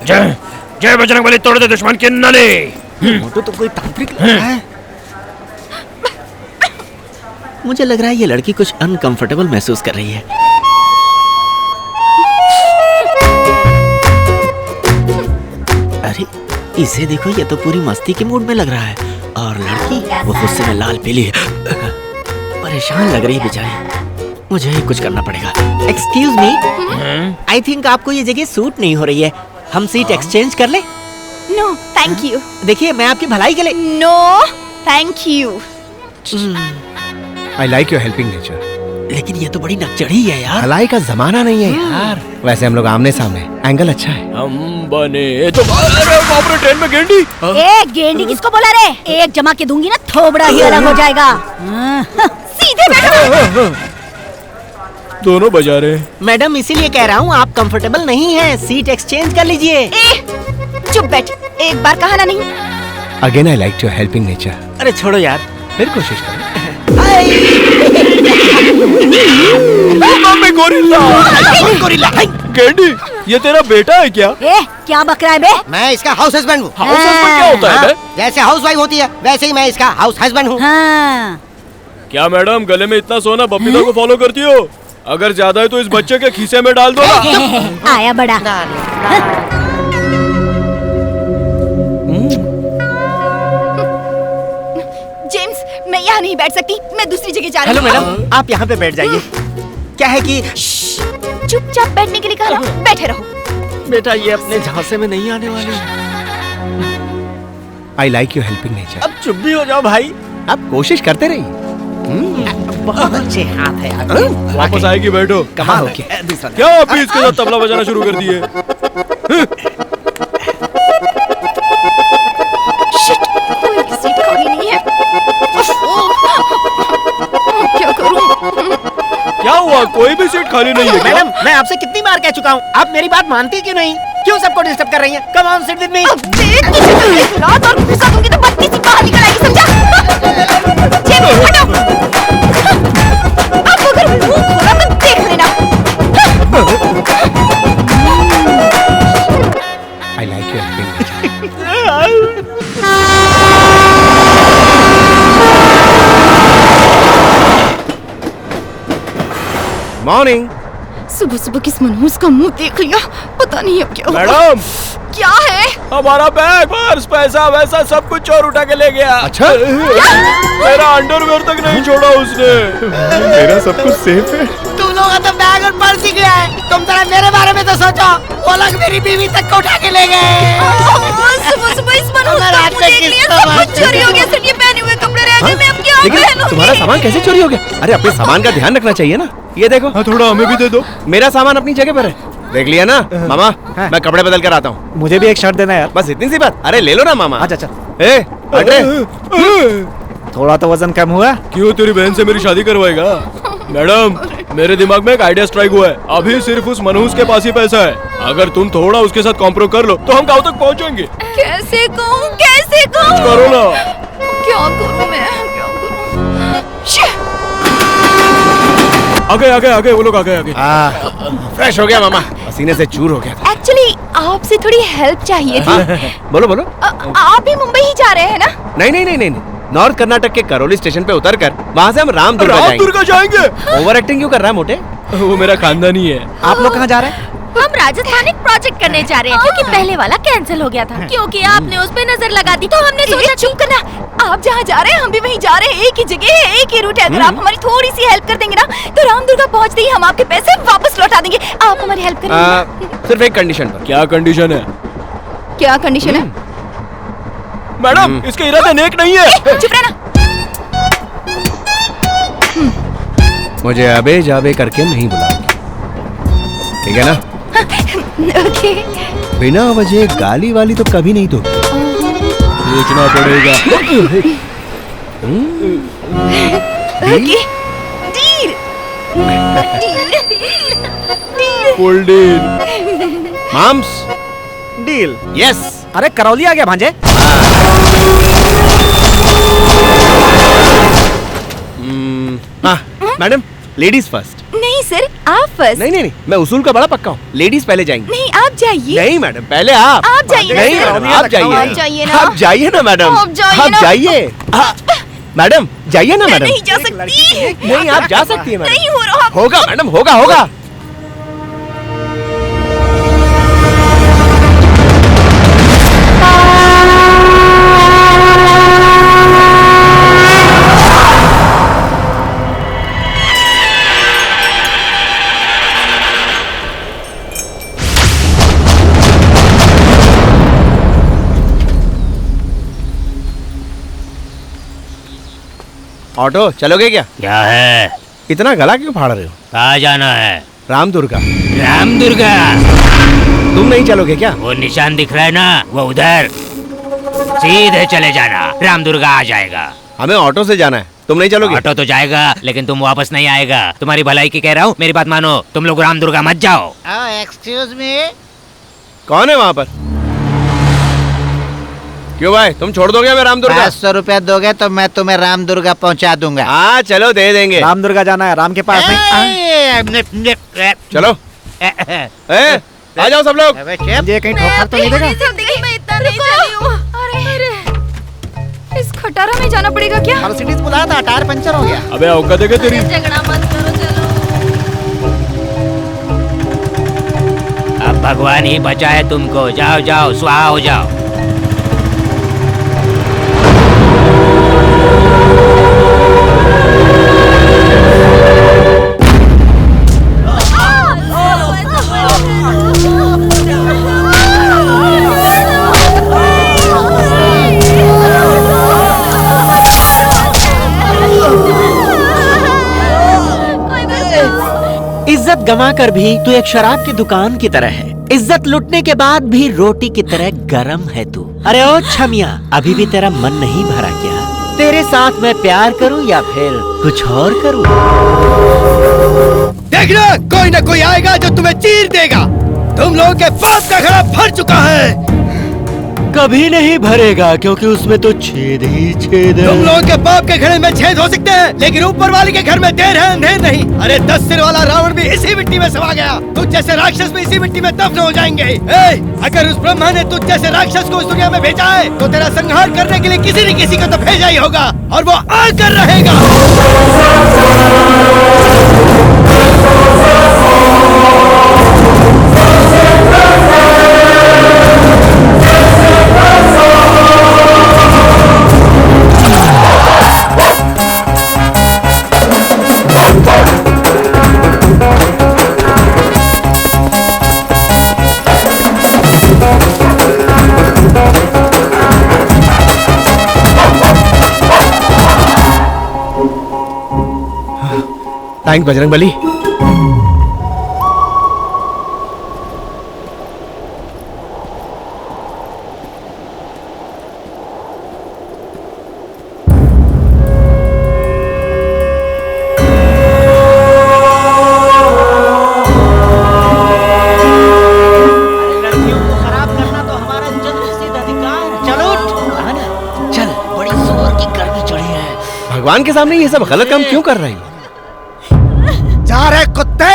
Speaker 2: जय जय बजरंगबली, तोड़ दे दुश्मन के नले।
Speaker 9: मोटू तो कोई तांत्रिक लग रहा है। मुझे लग रहा है ये लड़की कुछ अनकंफर्टेबल महसूस कर रही है। अरे इसे देखो, ये तो पूरी मस्ती के मूड में लग रहा है। और लड़की वो गुस्से में लाल पीली है, परेशान लग रही है बेचारी। मुझे ही कुछ करना पड़ेगा। एक्सक्यूज मी, आई थिंक आपको ये जगह सूट नहीं हो रही है। हम सीट एक्सचेंज कर ले?
Speaker 6: No thank you.
Speaker 9: देखिए, मैं आपकी भलाई के लिए।
Speaker 6: No thank you.
Speaker 2: I like your helping nature.
Speaker 9: लेकिन ये तो बड़ी नकचढ़ी है यार।
Speaker 2: भलाई का जमाना नहीं है यार। वैसे हम लोग आमने सामने, एंगल अच्छा है।
Speaker 5: हम बने तो बाप रे, ट्रेन में गेंडी।
Speaker 8: ए गेंडी किसको बोला रे? एक जमा के दूंगी ना, थोबड़ा ही अलग हो जाएगा।
Speaker 6: सीधे बैठो।
Speaker 5: दोनों बजा रहे हैं।
Speaker 9: मैडम, इसीलिए कह रहा हूँ, आप कंफर्टेबल नहीं हैं, सीट एक्सचेंज कर लीजिए।
Speaker 6: ए चुप बैठ, एक बार कहा ना नहीं।
Speaker 2: Again I like your helping nature.
Speaker 9: अरे छोड़ो यार।
Speaker 2: फिर कोशिश करो।
Speaker 5: Mummy gorilla.
Speaker 9: गोरिल्ला।
Speaker 5: गेंडी, ये तेरा बेटा है क्या?
Speaker 8: ए क्या बक रहा है बे?
Speaker 9: मैं इसका हाउस हस्बैंड हूँ।
Speaker 5: हाउस हस्बैंड क्या होता है बे?
Speaker 9: जैसे हाउस वाइफ होती है, वैसे ही मैं इसका हाउस हस्बैंड हूँ।
Speaker 8: हाँ।
Speaker 5: क्या मैडम, गले में इतना सोना बबीता को फॉलो करती हो? अगर ज्यादा है तो इस बच्चे के खीसे में डाल दो ना।
Speaker 8: आया बड़ा।
Speaker 6: जेम्स, मैं यहाँ नहीं बैठ सकती, मैं दूसरी जगह जा रही
Speaker 9: हेलो
Speaker 6: हूँ।
Speaker 9: मैडम, आप यहाँ पे बैठ जाइए। क्या है कि
Speaker 6: चुपचाप बैठने के लिए कहा ना, बैठे रहो।
Speaker 9: बेटा, ये अपने झांसे में नहीं आने वाले।
Speaker 2: आई लाइक योर हेल्पिंग नेचर।
Speaker 9: अब चुप भी हो जाओ भाई।
Speaker 2: आप कोशिश करते रहिए।
Speaker 9: बहुत अच्छे हाथ है यार।
Speaker 5: वापस आएगी, बैठो।
Speaker 9: कमाल है। दूसरा
Speaker 5: क्या अभी इसके साथ तबला बजाना शुरू कर दिए?
Speaker 6: कोई भी सीट खाली नहीं है। क्या करूं?
Speaker 5: क्या हुआ? कोई भी सीट खाली नहीं है क्या?
Speaker 9: मैडम, मैं आपसे कितनी बार कह चुका हूँ, आप मेरी बात मानती क्यों नहीं? क्यों सबको डिस्टर्ब कर रही हैं? Come on, sit with me.
Speaker 6: अब देख, तुझे एक लात और घुसा दूंगी तो बत्ती सी बाहर निकल आएगी, समझा? जेम्स, हटो। अब अगर मुंह खोला तो देख लेना।
Speaker 2: आई like your helping nature. Morning.
Speaker 6: सुबह सुबह किस मनहूस का मुंह देख लिया, पता नहीं अब क्या होगा।
Speaker 5: मैडम,
Speaker 6: क्या है?
Speaker 5: हमारा बैग, पर्स, पैसा वैसा सब कुछ चोर उठा के ले गया।
Speaker 2: अच्छा,
Speaker 5: मेरा अंडरवेयर तक नहीं छोड़ा उसने।
Speaker 2: मेरा सब कुछ सेफ है।
Speaker 9: तुम लोगों का तो बैग और पर्स ही गया है। तुम जरा मेरे बारे में तो सोचो। वो लोग मेरी बीवी तक को उठा के ले गए।
Speaker 6: सुबह सुबह इस मनहूस
Speaker 9: अगर
Speaker 6: का
Speaker 9: आज
Speaker 6: मुंह
Speaker 9: तक
Speaker 6: देख लिया,
Speaker 9: किसका
Speaker 6: सब
Speaker 9: बात
Speaker 6: कुछ चोरी हो गया। सिर्फ ये पहने हुए कपड़े रह गए, मैं अब क्या
Speaker 2: लेकिन
Speaker 6: पहनूंगी?
Speaker 2: तुम्हारा सामान कैसे चोरी हो गया? अरे अपने सामान का ध्यान रखना चाहिए ना। ये देखो।
Speaker 5: हाँ, थोड़ा हमें भी दे दो।
Speaker 2: मेरा सामान अपनी जगह पर है, देख लिया ना। मामा, मैं कपड़े बदल कर आता हूँ।
Speaker 3: मुझे भी एक शर्ट देना यार।
Speaker 2: बस इतनी सी बात। अरे ले लो ना मामा।
Speaker 3: अच्छा अच्छा।
Speaker 2: ए, हट रे।
Speaker 3: थोड़ा तो वजन कम हुआ।
Speaker 5: क्यों, तेरी बहन से मेरी शादी करवाएगा? मैडम, मेरे दिमाग में एक आइडिया स्ट्राइक हुआ है। अभी सिर्फ उस मनहूस के पास ही पैसा है। अगर तुम थोड़ा उसके साथ कॉम्प्रो कर लो तो हम गाँव तक पहुँचेंगे।
Speaker 6: कैसे कहूँ, कैसे कहूँ?
Speaker 5: करो ना।
Speaker 6: क्या करूँ मैं, क्या करूँ? शिट!
Speaker 5: आगे वो लोग आगे।
Speaker 2: फ्रेश हो गया मामा, पसीने से चूर हो गया था।
Speaker 6: एक्चुअली आपसे थोड़ी हेल्प चाहिए थी।
Speaker 2: बोलो बोलो।
Speaker 6: आप भी मुंबई ही जा रहे हैं ना?
Speaker 2: नहीं, नॉर्थ कर्नाटक के करोली स्टेशन पे उतरकर वहाँ से हम रामदुर्गा
Speaker 5: रामदुर्गा जाएंगे।
Speaker 2: ओवर एक्टिंग क्यों कर रहा है मोटे? वो मेरा खानदानी है।
Speaker 3: आप लोग कहाँ जा रहे हैं?
Speaker 6: हम राजस्थान एक प्रोजेक्ट करने जा रहे हैं क्योंकि पहले वाला कैंसिल हो गया था क्योंकि आपने उस पे नजर लगा दी तो हमने सोचा चुप करना। आप जहाँ जा रहे हैं हम भी वहीं जा रहे हैं। एक ही जगह है, एक ही रूट है। अगर आप हमारी थोड़ी सी हेल्प कर देंगे ना तो रामदुर्गा पहुँचते ही हम आपके पैसे वापस लौटा देंगे। आप हमारी हेल्प करेंगे?
Speaker 2: सिर्फ एक कंडीशन पर। क्या कंडीशन है?
Speaker 6: क्या कंडीशन है?
Speaker 2: मैडम इसके इरादे नेक नहीं है।
Speaker 6: चुप रहना।
Speaker 2: मुझे अबे जाबे करके नहीं बुलाओगी, ठीक है ना?
Speaker 6: ओके।
Speaker 2: बिना वजह गाली वाली तो कभी नहीं दोगी। सोचना पड़ेगा।
Speaker 6: Okay. Deal.
Speaker 2: Full deal. Mums
Speaker 3: deal.
Speaker 2: Yes.
Speaker 3: अरे करौली आ गया भांजे।
Speaker 2: Madam ladies first.
Speaker 6: नहीं सर आप फर्स्ट।
Speaker 2: नहीं, मैं उसूल का बड़ा पक्का हूँ। लेडीज पहले जाएंगी।
Speaker 6: नहीं आप जाइए।
Speaker 2: नहीं मैडम पहले आप।
Speaker 6: आप जाइए।
Speaker 2: नहीं
Speaker 6: सर।
Speaker 2: मैडम आप जाइए।
Speaker 6: आप जाइए ना।
Speaker 2: आप जाइए ना मैडम।
Speaker 6: आप जाइए
Speaker 2: आप
Speaker 6: ना।
Speaker 2: जाइए। मैडम जाइए ना मैडम।
Speaker 6: नहीं जा सकती।
Speaker 2: नहीं आप जा सकती है मैडम।
Speaker 6: नहीं हो रहा।
Speaker 2: होगा मैडम, होगा। ऑटो चलोगे क्या?
Speaker 10: क्या है?
Speaker 2: इतना गला क्यों फाड़ रहे हो?
Speaker 10: कहाँ जाना है?
Speaker 2: रामदुर्गा।
Speaker 10: रामदुर्गा?
Speaker 2: तुम नहीं चलोगे क्या?
Speaker 10: वो निशान दिख रहा है ना, वो उधर सीधे चले जाना, रामदुर्गा आ जाएगा।
Speaker 2: हमें ऑटो से जाना है, तुम नहीं चलोगे?
Speaker 10: ऑटो तो जाएगा लेकिन तुम वापस नहीं आएगा। तुम्हारी भलाई की कह रहा हूँ, मेरी बात मानो। तुम लोग रामदुर्गा मत जाओ।
Speaker 9: Excuse me.
Speaker 2: कौन है वहाँ पर? क्यों भाई तुम छोड़ दोगे हमें रामदुर्गा?
Speaker 9: 500 रुपया दोगे तो मैं तुम्हें रामदुर्गा पहुंचा दूंगा।
Speaker 2: हाँ चलो दे देंगे।
Speaker 3: रामदुर्गा जाना है, राम के पास नहीं।
Speaker 2: चलो आ जाओ सब लोग।
Speaker 3: ये कहीं ठोकर तो नहीं देगा?
Speaker 6: मैं इतना नहीं चली हूँ। अरे इस खटारा में जाना पड़ेगा क्या?
Speaker 3: मर्सिडीज बुलाया था, टायर पंचर हो गया।
Speaker 2: अबे औकात देगा तेरी।
Speaker 6: झगड़ा मत करो चलो।
Speaker 10: अब भगवान ही बचाए तुमको। जाओ स्वाहा हो जाओ।
Speaker 9: इज्जत गंवा कर भी तू एक शराब की दुकान की तरह है। इज्जत लुटने के बाद भी रोटी की तरह गरम है तू। अरे ओ छमिया, अभी भी तेरा मन नहीं भरा क्या? तेरे साथ मैं प्यार करूं या फिर कुछ और करूं?
Speaker 5: देखना कोई ना कोई आएगा जो तुम्हें चीर देगा। तुम लोगों के पाप का घड़ा भर चुका है।
Speaker 9: कभी नहीं भरेगा क्योंकि उसमें तो छेद ही छेद है।
Speaker 5: तुम लोगों के बाप के घड़े में छेद हो सकते हैं लेकिन ऊपर वाले के घर में देर है अंधेर नहीं। अरे 10 सिर वाला रावण भी इसी मिट्टी में समा गया। तुझ जैसे राक्षस भी इसी मिट्टी में दफन हो जाएंगे। अगर उस ब्रह्मा ने तुझ जैसे राक्षस को इस दुनिया में भेजा है तो तेरा संहार करने के लिए किसी न किसी को तो भेजा ही होगा और वो आकर रहेगा।
Speaker 2: थैंक्स बजरंगबली। भगवान के सामने ये सब गलत काम क्यों कर रही हो?
Speaker 3: जा रहे कुत्ते।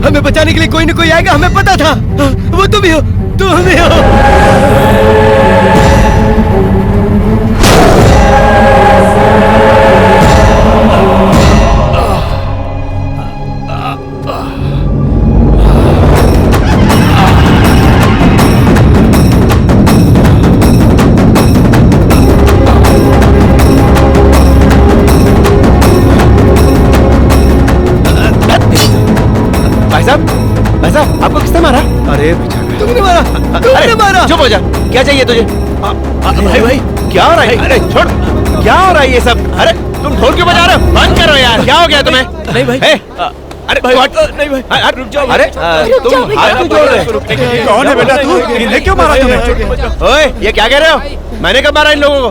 Speaker 5: हमें बचाने के लिए कोई न कोई आएगा, हमें पता था। वो तुम ही हो, तुम ही हो।
Speaker 2: भाई साहब आपको किसने मारा?
Speaker 3: अरे बेचारा,
Speaker 5: तुमने मारा, तुमने मारा।
Speaker 2: चुप हो जा, क्या चाहिए तुझे? भाई भाई क्या हो रहा है? अरे छोड़, क्या हो रहा है ये सब? अरे तुम ढोल क्यों बजा रहे हो? बंद करो यार, क्या हो गया तुम्हें?
Speaker 1: नहीं भाई,
Speaker 2: अरे
Speaker 1: भाई,
Speaker 2: नहीं भाई, रुक जाओ। अरे तुम हाथ क्यों जोड़ रहे हो?
Speaker 3: कौन है बेटा तू? इन्हें क्यों मारा तुमने?
Speaker 2: ओए ये क्या कह रहे हो? मैंने कब मारा इन लोगों को?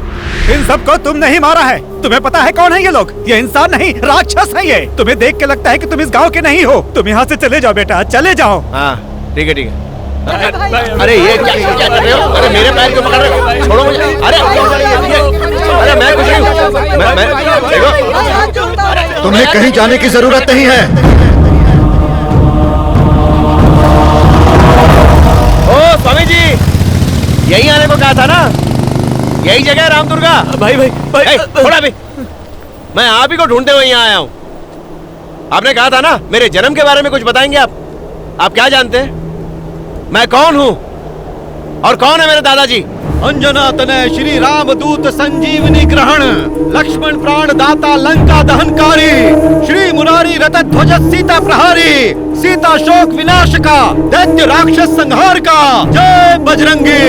Speaker 3: इन सबको तुम नहीं मारा है। तुम्हें पता है कौन है ये लोग? ये इंसान नहीं, राक्षस है ये। तुम्हें देख के लगता है कि तुम इस गांव के नहीं हो। तुम यहाँ से चले जाओ बेटा, चले जाओ।
Speaker 2: हाँ ठीक है ठीक है। अरे ये क्या कर रहे हो? अरे मेरे पैर क्यों पकड़ रहे हो? छोड़ो मुझे। अरे अरे मैं कुछ नहीं हूँ। मैं देखो,
Speaker 4: तुम्हें कहीं जाने की जरूरत नहीं है।
Speaker 2: ओ स्वामी जी, यही आने को कहा था ना? यही जगह है राम दुर्गा।
Speaker 1: भाई भाई भाई,
Speaker 2: थोड़ा भी, मैं आप ही को ढूंढते हुए यहाँ आया हूँ। आपने कहा था ना मेरे जन्म के बारे में कुछ बताएंगे आप। आप क्या जानते हैं? मैं कौन हूँ और कौन है मेरे दादाजी?
Speaker 5: अंजना तनय श्री राम दूत संजीवनी ग्रहण, लक्ष्मण प्राण दाता लंका दहनकारी, श्री मुरारी रथ ध्वज सीता प्रहारी, सीता शोक विनाशका, दैत्य राक्षस संहार का। जय बजरंगी।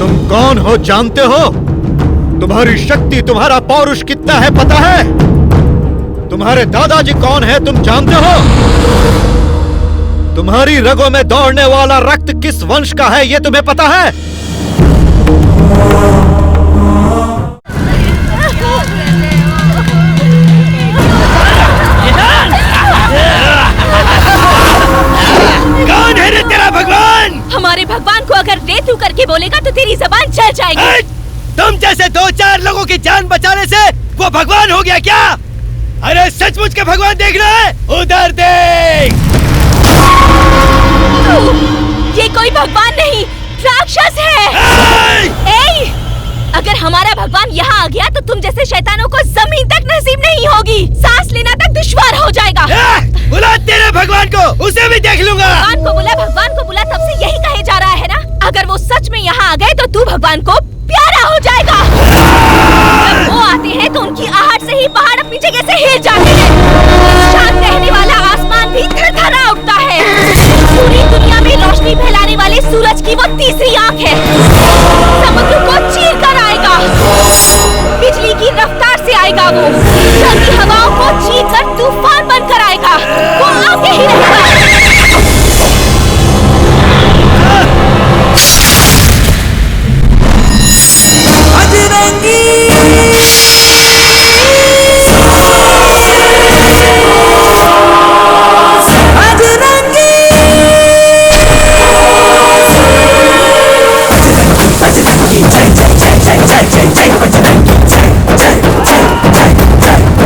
Speaker 4: तुम कौन हो जानते हो? तुम्हारी शक्ति, तुम्हारा पौरुष कितना है पता है? तुम्हारे दादाजी कौन है तुम जानते हो? तुम्हारी रगों में दौड़ने वाला रक्त किस वंश का है ये तुम्हें पता है?
Speaker 10: कौन है रे तेरा भगवान?
Speaker 6: हमारे भगवान को अगर रे तू करके बोलेगा तो तेरी जबान चल जाएगी।
Speaker 10: तुम जैसे 2-4 लोगों की जान बचाने से वो भगवान हो गया क्या? अरे सचमुच के भगवान देख रहा है? उधर देख।
Speaker 6: ये कोई भगवान नहीं, राक्षस है। ए! अगर हमारा भगवान यहाँ आ गया तो तुम जैसे शैतानों को जमीन तक नसीब नहीं होगी। सांस लेना तक दुश्वार हो जाएगा।
Speaker 10: बुला तेरे भगवान को, उसे भी देख लूंगा।
Speaker 6: भगवान को बुला, तब से यही कहे जा रहा है ना? अगर वो सच में यहाँ आ गए तो तू भगवान को प्यारा हो जाएगा। जब वो आते हैं तो उनकी आहट से ही पहाड़ अपनी जगह से हिल जाते हैं। शांत रहने वाला आसमान भी थरथरा उठता है। पूरी दुनिया में रोशनी फैलाने वाले सूरज की वो तीसरी आंख है। समुद्र को चीर कर आएगा। बिजली की रफ्तार से आएगा वो। सर्दी हवाओं को चीर कर तूफान बनकर आएगा। वो आगे ही रहेगा।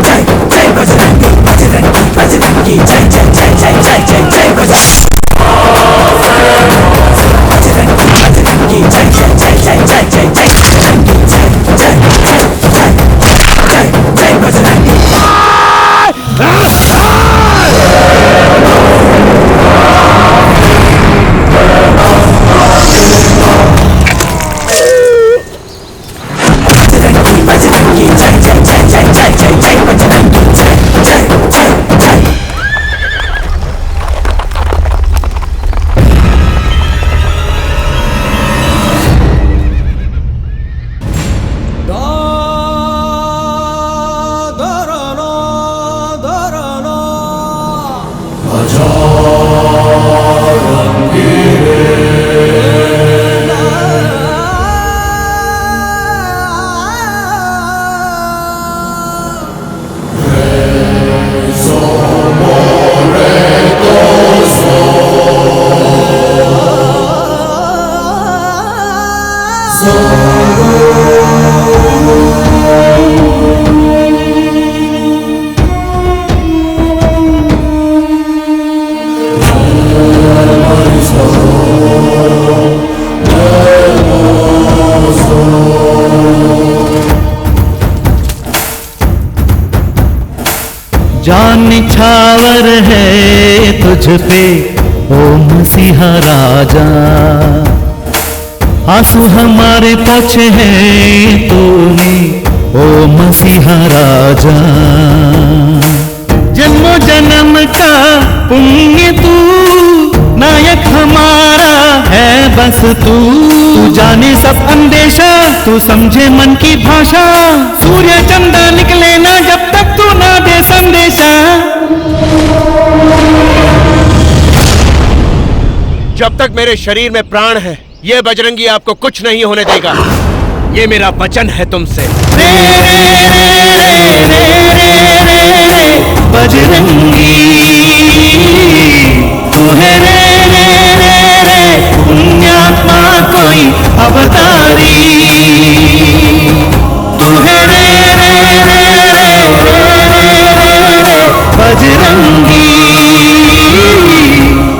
Speaker 11: जय जान निछावर है तुझ पे ओ मसीहा राजा, आंसू हमारे पोछे हैं तूने ओ मसीहा राजा। जन्मों जन्म का पुण्य तू, नायक हमारा है बस तू जाने सब अंदेशा, तू समझे मन की भाषा, सूर्य चंदा निकले ना जब तक तू ना दे संदेशा।
Speaker 2: जब तक मेरे शरीर में प्राण है ये बजरंगी आपको कुछ नहीं होने देगा, ये मेरा वचन है तुमसे।
Speaker 11: रे रे रे रे रे रे रे रे बजरंगी तू है रे रे रे रे पुण्यात्मा कोई अवतारी, तू है रे रे रे रे रे रे रे बजरंगी,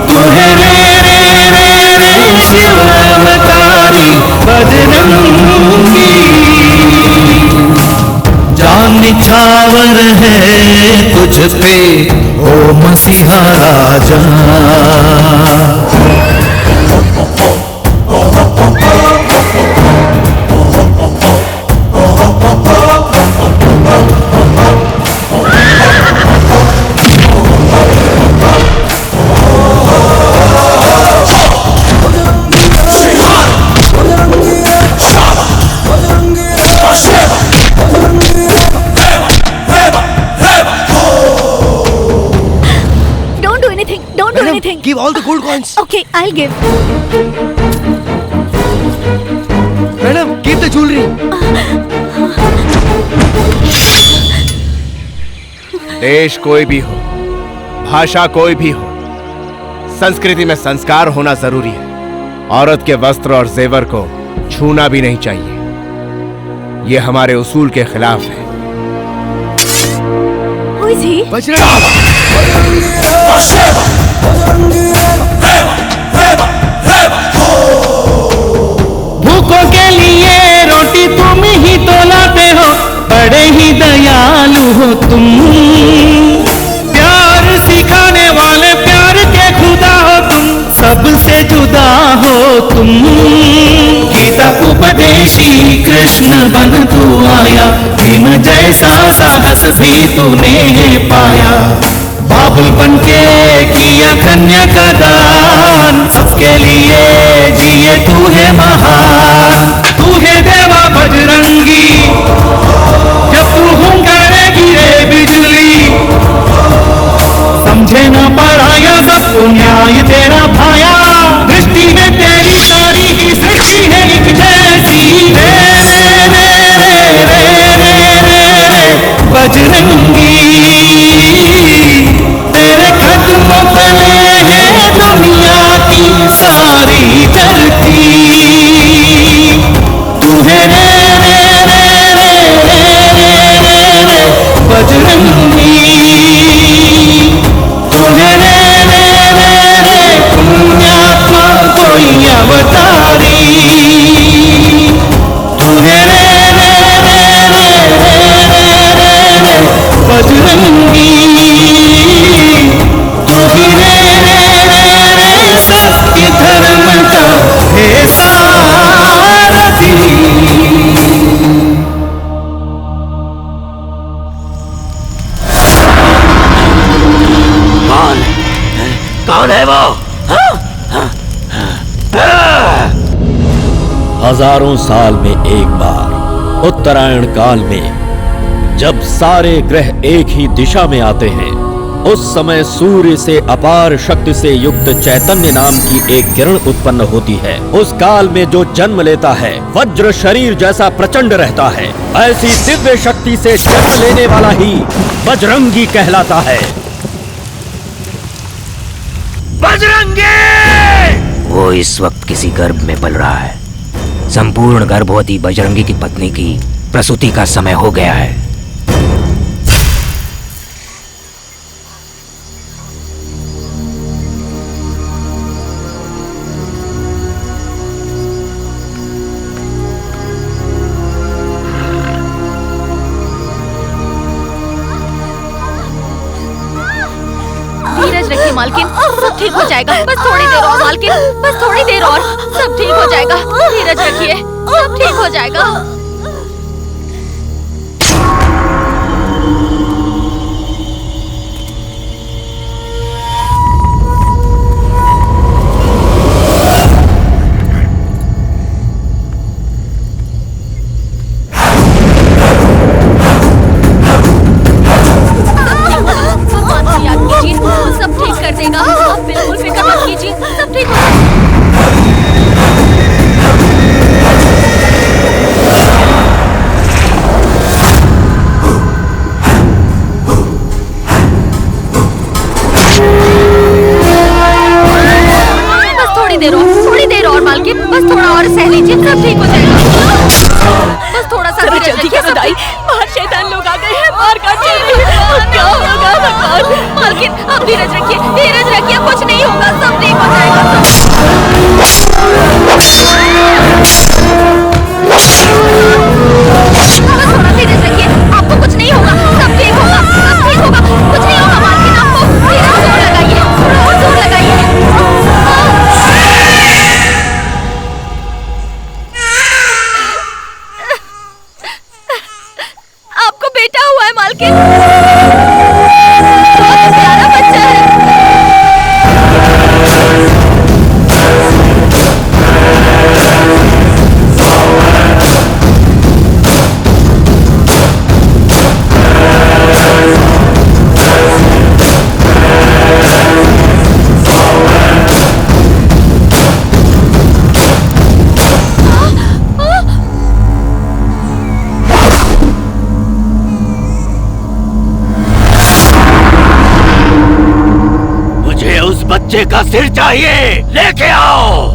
Speaker 11: तू है रे रे रे रे शिव अवतारी बजरंगी। जान निछावर है तुझ पे ओ मसीहा राजा।
Speaker 10: Give all the gold coins.
Speaker 6: Okay, I'll give.
Speaker 10: Madam, keep the jewelry.
Speaker 2: देश कोई भी हो, भाषा कोई भी हो, संस्कृति में संस्कार होना जरूरी है। औरत के वस्त्र और जेवर को छूना भी नहीं चाहिए, ये हमारे उसूल के खिलाफ है।
Speaker 6: Who is he?
Speaker 11: भूखों के लिए रोटी तुम ही तो लाते हो, बड़े ही दयालु हो तुम, प्यार सिखाने वाले प्यार के खुदा हो तुम, सबसे जुदा हो तुम। गीता उपदेशी कृष्ण बन तू आया, भीम जैसा साहस भी तूने पाया, बाबुल बन के किया कन्या का दान, सबके लिए जिए तू है महान, तू है देवा बजरंगी, जब तू हुंकारे गिरे बिजली, समझे न पराया सबको न्याय तेरा भाया, दृष्टि में तेरी सारी ही सृष्टि है एक जैसी। रे रे रे रे रे रे रे बजरंगी तेरे कदमों तले है दुनिया की सारी धरती, तू है रे रे रे रे रे रे रे बजरंगी, तू है रे रे रे रे पुण्यात्मा कोई अवतारी, तू है रे रे रे रे रे रे रे बजरंगी, तू ही रे रे रे रे सत्य धर्म का है सारथी।
Speaker 1: कौन है वो?
Speaker 12: हजारों साल में एक बार उत्तरायण काल में जब सारे ग्रह एक ही दिशा में आते हैं, उस समय सूर्य से अपार शक्ति से युक्त चैतन्य नाम की एक किरण उत्पन्न होती है। उस काल में जो जन्म लेता है वज्र शरीर जैसा प्रचंड रहता है, ऐसी दिव्य शक्ति से जन्म लेने वाला ही बजरंगी कहलाता है।
Speaker 13: बजरंगी! वो इस वक्त किसी गर्भ में पल रहा है। संपूर्ण गर्भवती बजरंगी की पत्नी की प्रसूति का समय हो गया है।
Speaker 7: मालकिन, सब ठीक हो जाएगा। बस थोड़ी देर और मालकिन, बस थोड़ी देर और, सब ठीक हो जाएगा। धीरज रखिए, सब ठीक हो जाएगा। सब ठीक कर देगा, आप बिल्कुल फिक्र मत कीजिए, सब ठीक हो जाएगा। बस थोड़ी देर और मालकिन, बस थोड़ा और सह लीजिए, सब ठीक हो जाएगा। बस थोड़ा सा धीरज रखिए। बाहर शैतान लोग आ गए हैं, बाहर का क्या होगा भगवान। मालकिन आप धीरज रखिए, कुछ नहीं होगा, सब ठीक हो जाएगा। बस थोड़ा धीरज रखिए, आपको कुछ नहीं होगा, सब ठीक होगा, सब ठीक होगा, कुछ नहीं होगा मालकिन। आपको धीरज जोर लगाइए, और जोर लगाइए। आपको बेटा हुआ है मालकिन, बहुत प्यारा बच्चा है।
Speaker 12: बच्चे का सिर चाहिए, लेके आओ।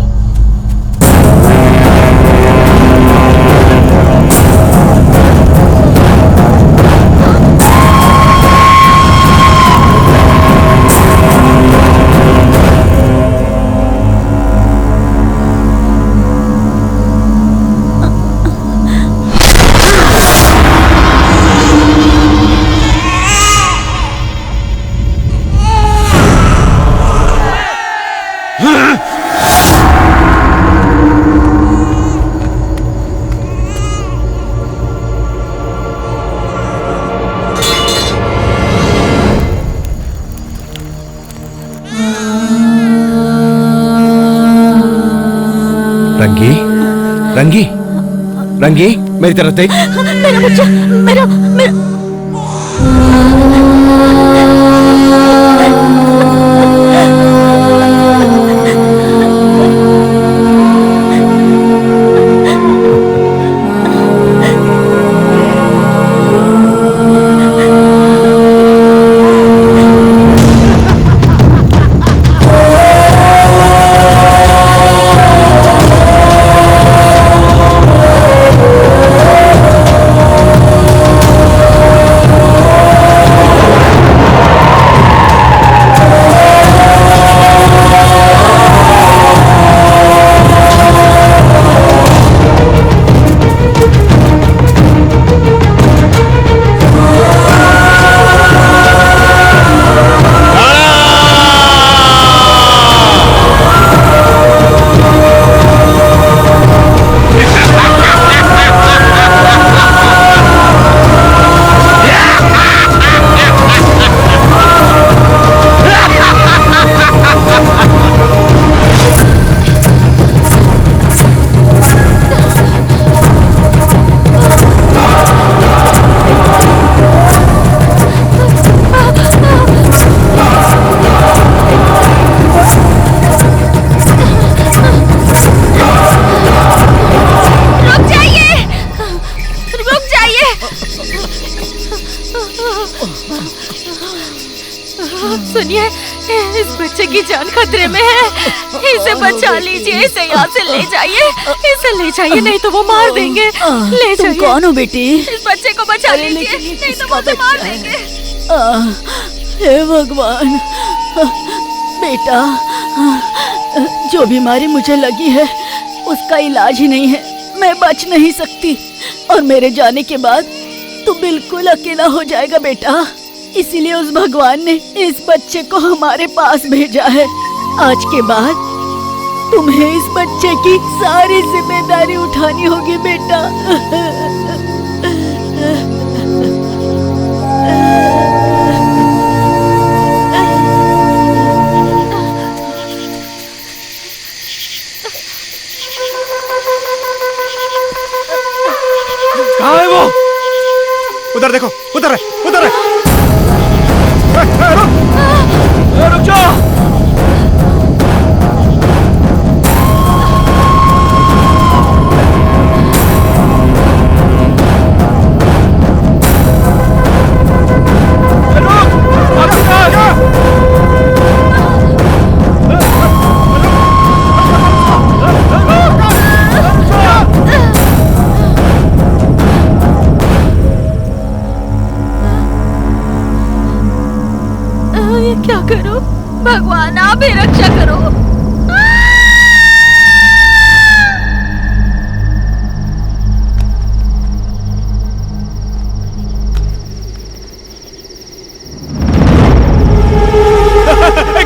Speaker 2: रंगी, रंगी, रंगी, मेरी तरफ देख।
Speaker 8: मेरा बच्चा, मेरा सुनिए, इस बच्चे की जान खतरे में है, इसे बचा लीजिए, इसे यहाँ से ले जाइए, इसे ले जाइए, नहीं तो वो मार देंगे। ले जाइए। तुम कौन हो बेटी? इस बच्चे को बचा लीजिए, नहीं तो वो मार देंगे। हे भगवान, बेटा, जो बीमारी मुझे लगी है उसका इलाज ही नहीं है, मैं बच नहीं सकती, और मेरे जाने के बाद तू बिल्कुल अकेला हो जाएगा बेटा। इसीलिए उस भगवान ने इस बच्चे को हमारे पास भेजा है। आज के बाद तुम्हें इस बच्चे की सारी जिम्मेदारी उठानी होगी बेटा।
Speaker 3: कहाँ है वो? उधर देखो, उधर है, उधर है। रुक जाओ।
Speaker 6: क्या करो भगवान, आप ही रक्षा करो।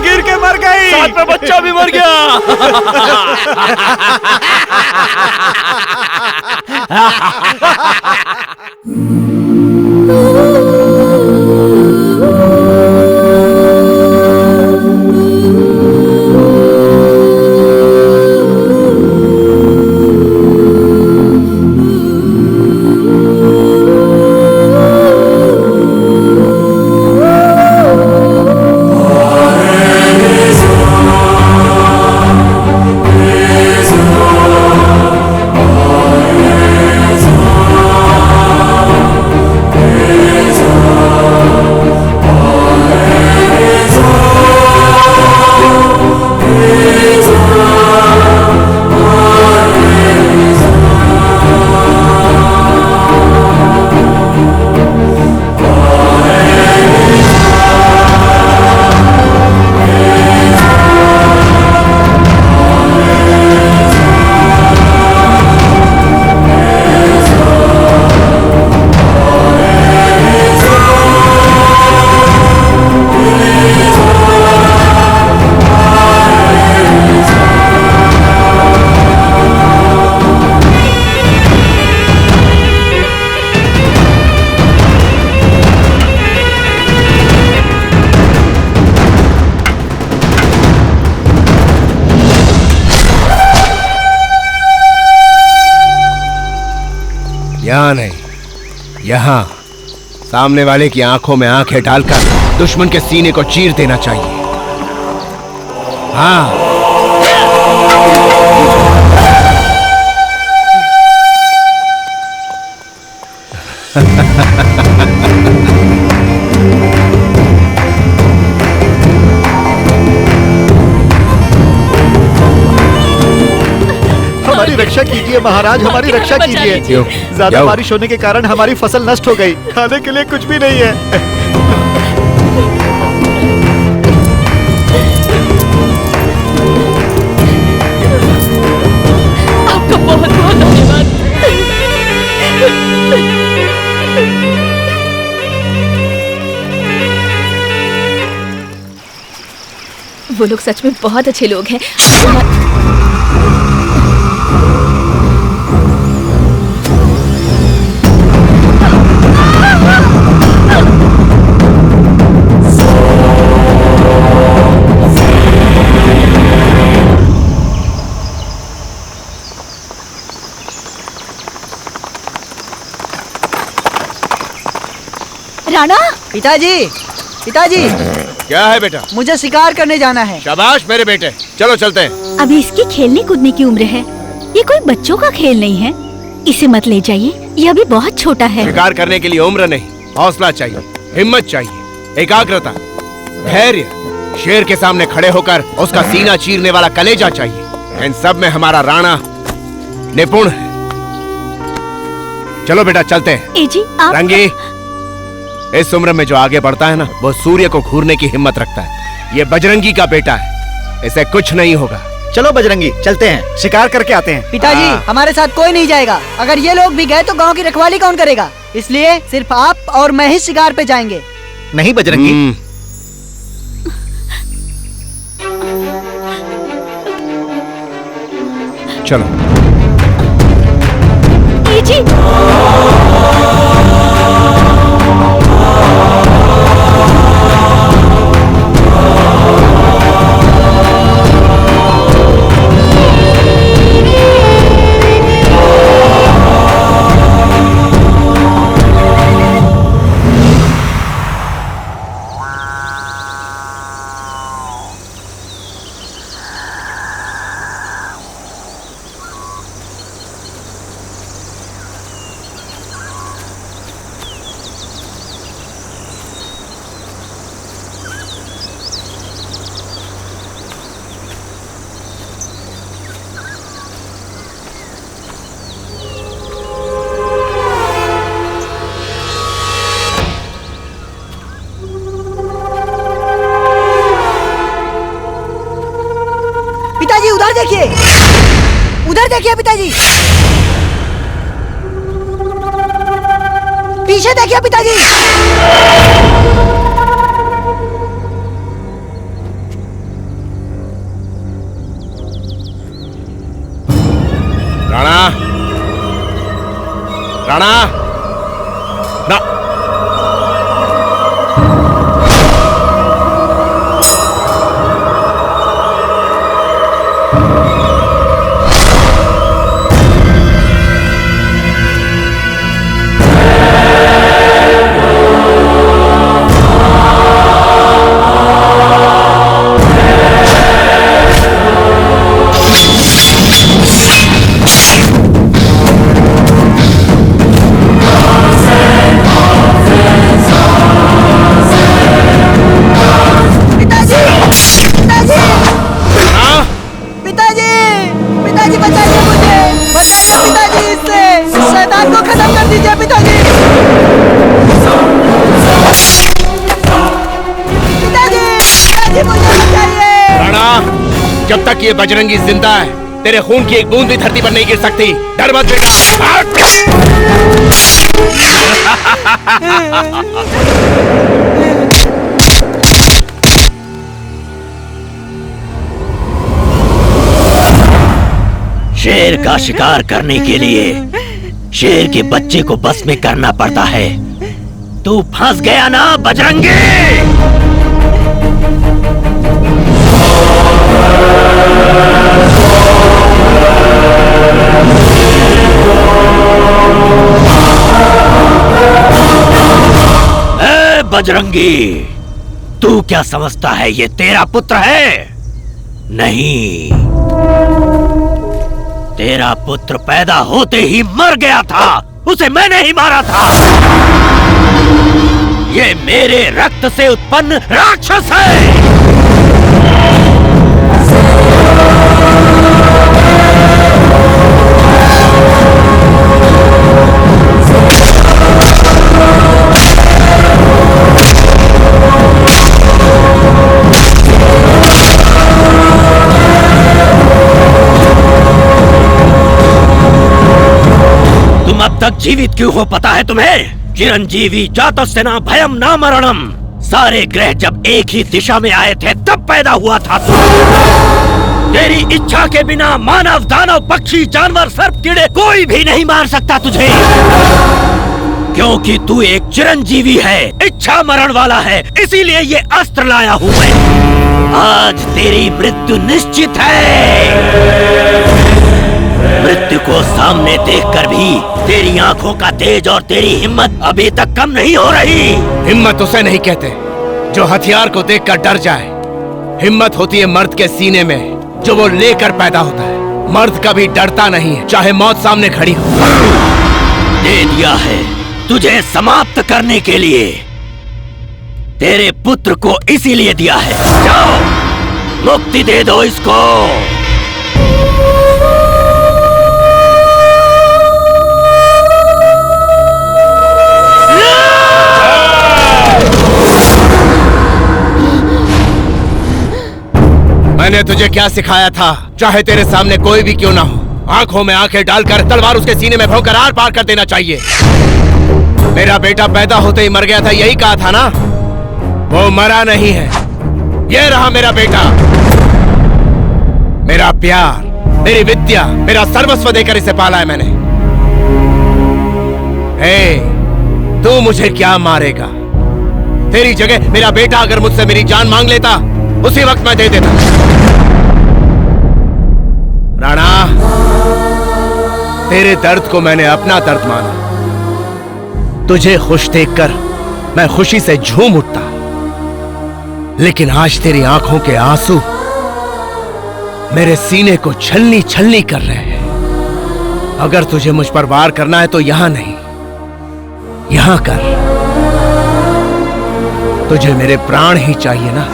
Speaker 3: गिर के मर गई।
Speaker 2: साथ में बच्चा भी मर गया। यहाँ नहीं, यहाँ सामने वाले की आंखों में आंखें डालकर दुश्मन के सीने को चीर देना चाहिए। हाँ।
Speaker 4: हमारी रक्षा कीजिए महाराज, हमारी रक्षा कीजिए। ज्यादा बारिश होने के कारण हमारी फसल नष्ट हो गई, खाने के लिए कुछ भी नहीं है।
Speaker 6: आपका बहुत बहुत धन्यवाद। वो लोग सच में बहुत अच्छे लोग हैं।
Speaker 14: राणा। पिताजी, पिताजी।
Speaker 2: क्या है बेटा?
Speaker 14: मुझे शिकार करने जाना है।
Speaker 2: शाबाश मेरे बेटे, चलो चलते हैं।
Speaker 6: अभी इसकी खेलने कूदने की उम्र है, ये कोई बच्चों का खेल नहीं है। इसे मत ले जाइए, ये अभी बहुत छोटा है।
Speaker 2: शिकार करने के लिए उम्र नहीं, हौसला चाहिए, हिम्मत चाहिए, एकाग्रता, धैर्य, शेर के सामने खड़े होकर उसका सीना चीरने वाला कलेजा चाहिए। इन सब में हमारा राणा निपुण है। चलो बेटा चलते हैं।
Speaker 6: ए जी, आप...
Speaker 2: रंगी, इस उम्र में जो आगे बढ़ता है ना, वो सूर्य को घूरने की हिम्मत रखता है। ये बजरंगी का बेटा है, इसे कुछ नहीं होगा।
Speaker 3: चलो बजरंगी, चलते हैं, शिकार करके आते हैं।
Speaker 14: पिताजी, हमारे साथ कोई नहीं जाएगा। अगर ये लोग भी गए तो गांव की रखवाली कौन करेगा? इसलिए सिर्फ आप और मैं ही शिकार पे जाएंगे।
Speaker 4: नहीं बजरंगी।
Speaker 3: चलो।
Speaker 6: जी
Speaker 14: पिताजी उधर देखिए, उधर देखिए पिताजी, पीछे देखिए पिताजी।
Speaker 2: राणा, राणा, ना। जब तक ये बजरंगी जिंदा है तेरे खून की एक बूंद भी धरती पर नहीं गिर सकती। डर मत बेटा।
Speaker 12: शेर का शिकार करने के लिए शेर के बच्चे को बस में करना पड़ता है। तू फंस गया ना बजरंगी। ए बजरंगी, तू क्या समझता है ये तेरा पुत्र है? नहीं, तेरा पुत्र पैदा होते ही मर गया था। उसे मैंने ही मारा था। ये मेरे रक्त से उत्पन्न राक्षस है। तुम अब तक जीवित क्यों हो पता है तुम्हें? चिरंजीवी जातस्य न भयम न मरणम। सारे ग्रह जब एक ही दिशा में आए थे तब पैदा हुआ था तू। तेरी इच्छा के बिना मानव, दानव, पक्षी, जानवर, सर्प, कीड़े कोई भी नहीं मार सकता तुझे, क्योंकि तू एक चिरंजीवी है, इच्छा मरण वाला है। इसीलिए ये अस्त्र लाया हूँ मैं। आज तेरी मृत्यु निश्चित है। मृत्यु को सामने देखकर भी तेरी आंखों का तेज और तेरी हिम्मत अभी तक कम नहीं हो रही।
Speaker 2: हिम्मत उसे नहीं कहते जो हथियार को देखकर डर जाए। हिम्मत होती है मर्द के सीने में जो वो लेकर पैदा होता है। मर्द कभी डरता नहीं है, चाहे मौत सामने खड़ी हो।
Speaker 12: दे दिया है तुझे समाप्त करने के लिए। तेरे पुत्र को इसीलिए दिया है। जाओ, मुक्ति दे दो इसको।
Speaker 2: मैंने तुझे क्या सिखाया था? चाहे तेरे सामने कोई भी क्यों ना हो, आंखों में आंखें डालकर तलवार उसके सीने में भोंकर आर पार कर देना चाहिए। मेरा बेटा पैदा होते ही मर गया था, यही कहा था ना? वो मरा नहीं है। ये रहा मेरा बेटा। मेरा प्यार, मेरी विद्या, मेरा सर्वस्व देकर इसे पाला है मैंने। तू मुझे क्या मारेगा? तेरी जगह मेरा बेटा अगर मुझसे मेरी जान मांग लेता, उसी वक्त मैं दे देता। राणा, तेरे दर्द को मैंने अपना दर्द माना। तुझे खुश देखकर मैं खुशी से झूम उठता, लेकिन आज तेरी आंखों के आंसू मेरे सीने को छलनी छलनी कर रहे हैं। अगर तुझे मुझ पर वार करना है तो यहां नहीं, यहां कर। तुझे मेरे प्राण ही चाहिए ना,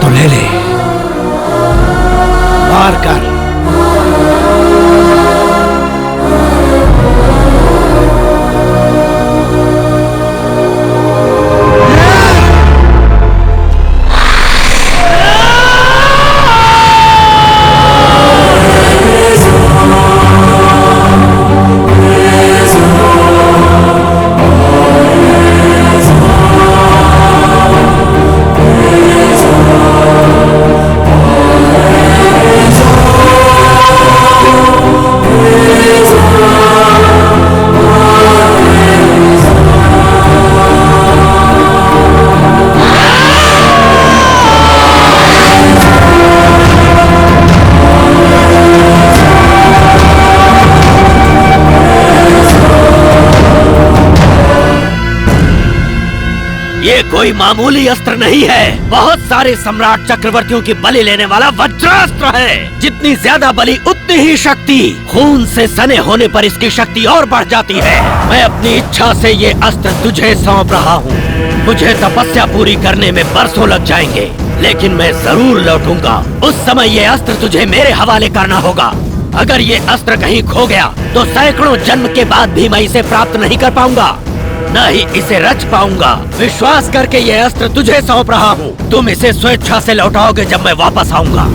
Speaker 2: तो ले ले, वार कर।
Speaker 12: ये कोई मामूली अस्त्र नहीं है, बहुत सारे सम्राट चक्रवर्तियों की बलि लेने वाला वज्रास्त्र है। जितनी ज्यादा बलि उतनी ही शक्ति। खून से सने होने पर इसकी शक्ति और बढ़ जाती है। मैं अपनी इच्छा से ये अस्त्र तुझे सौंप रहा हूँ। मुझे तपस्या पूरी करने में बरसों लग जाएंगे, लेकिन मैं जरूर लौटूंगा। उस समय ये अस्त्र तुझे मेरे हवाले करना होगा। अगर ये अस्त्र कहीं खो गया तो सैकड़ों जन्म के बाद भी मैं इसे प्राप्त नहीं कर पाऊंगा, न ही इसे रच पाऊंगा। विश्वास करके ये अस्त्र तुझे सौंप रहा हूँ। तुम इसे स्वेच्छा से लौटाओगे जब मैं वापस आऊंगा।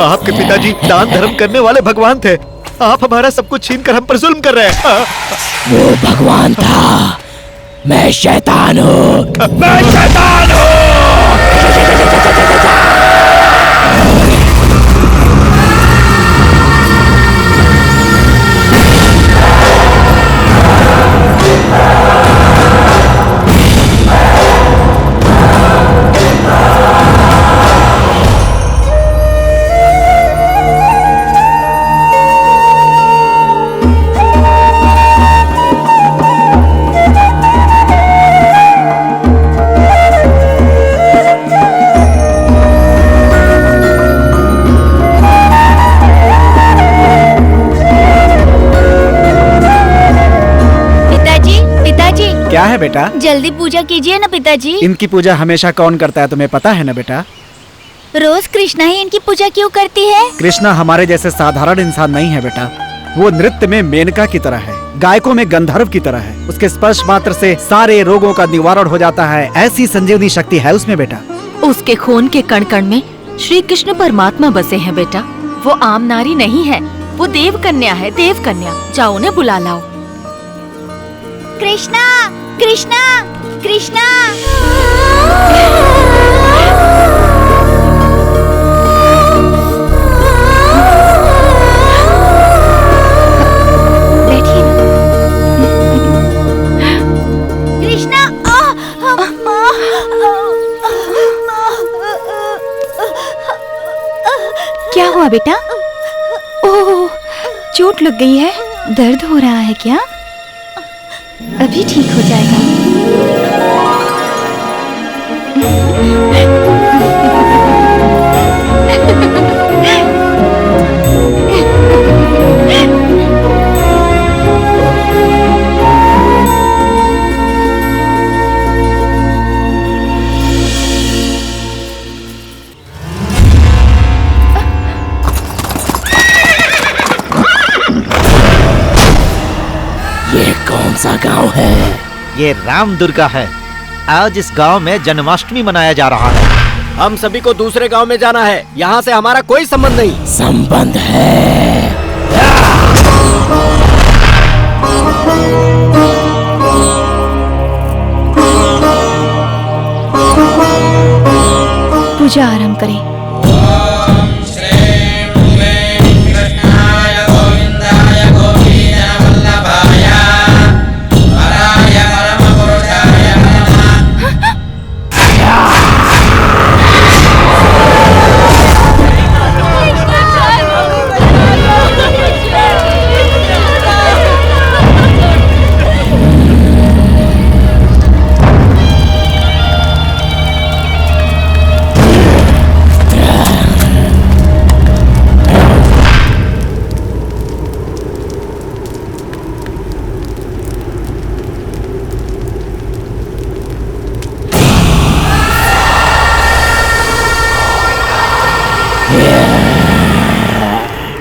Speaker 4: आपके पिताजी दान धर्म करने वाले भगवान थे। आप हमारा सब कुछ छीन कर हम पर जुल्म कर रहे हैं।
Speaker 13: वो भगवान था, मैं शैतान हूँ। मैं शैतान हूँ।
Speaker 3: क्या है बेटा?
Speaker 6: जल्दी पूजा कीजिए ना पिताजी।
Speaker 3: इनकी पूजा हमेशा कौन करता है तुम्हें पता है ना बेटा?
Speaker 6: रोज कृष्णा ही इनकी पूजा क्यों करती है?
Speaker 3: कृष्णा हमारे जैसे साधारण इंसान नहीं है बेटा। वो नृत्य में मेनका की तरह है, गायकों में गंधर्व की तरह है। उसके स्पर्श मात्र से सारे रोगों का निवारण हो जाता है। ऐसी संजीवनी शक्ति है उसमें बेटा।
Speaker 7: उसके खून के कण कण में श्री कृष्ण परमात्मा बसे हैं बेटा। वो आम नारी नहीं है, वो देव कन्या है, देव कन्या। जाओ उन्हें बुला लाओ।
Speaker 6: कृष्णा, कृष्णा, कृष्णा। बैठिए कृष्णा।
Speaker 15: क्या हुआ बेटा? ओह, चोट लग गई है, दर्द हो रहा है क्या? अभी ठीक हो जाएगा।
Speaker 13: ये कौन सा गांव है?
Speaker 4: ये राम दुर्गा है। आज इस गांव में जन्माष्टमी मनाया जा रहा है।
Speaker 2: हम सभी को दूसरे गांव में जाना है, यहाँ से हमारा कोई संबंध नहीं।
Speaker 13: संबंध है।
Speaker 15: पूजा आरंभ करें।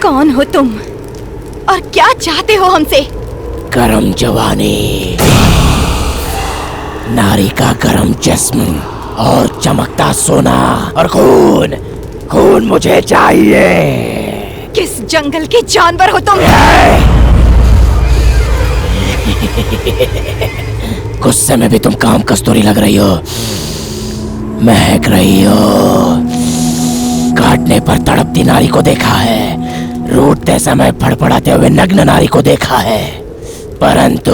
Speaker 15: कौन हो तुम और क्या चाहते हो हमसे?
Speaker 13: गरम जवानी, नारी का गरम जिस्म और चमकता सोना और खून। खून मुझे चाहिए।
Speaker 15: किस जंगल के जानवर हो तुम?
Speaker 13: गुस्से में भी तुम काम कस्तूरी लग रही हो, महक रही हो। काटने पर तड़पती नारी को देखा है, रूठते समय फड़फड़ाते हुए नग्न नारी को देखा है, परंतु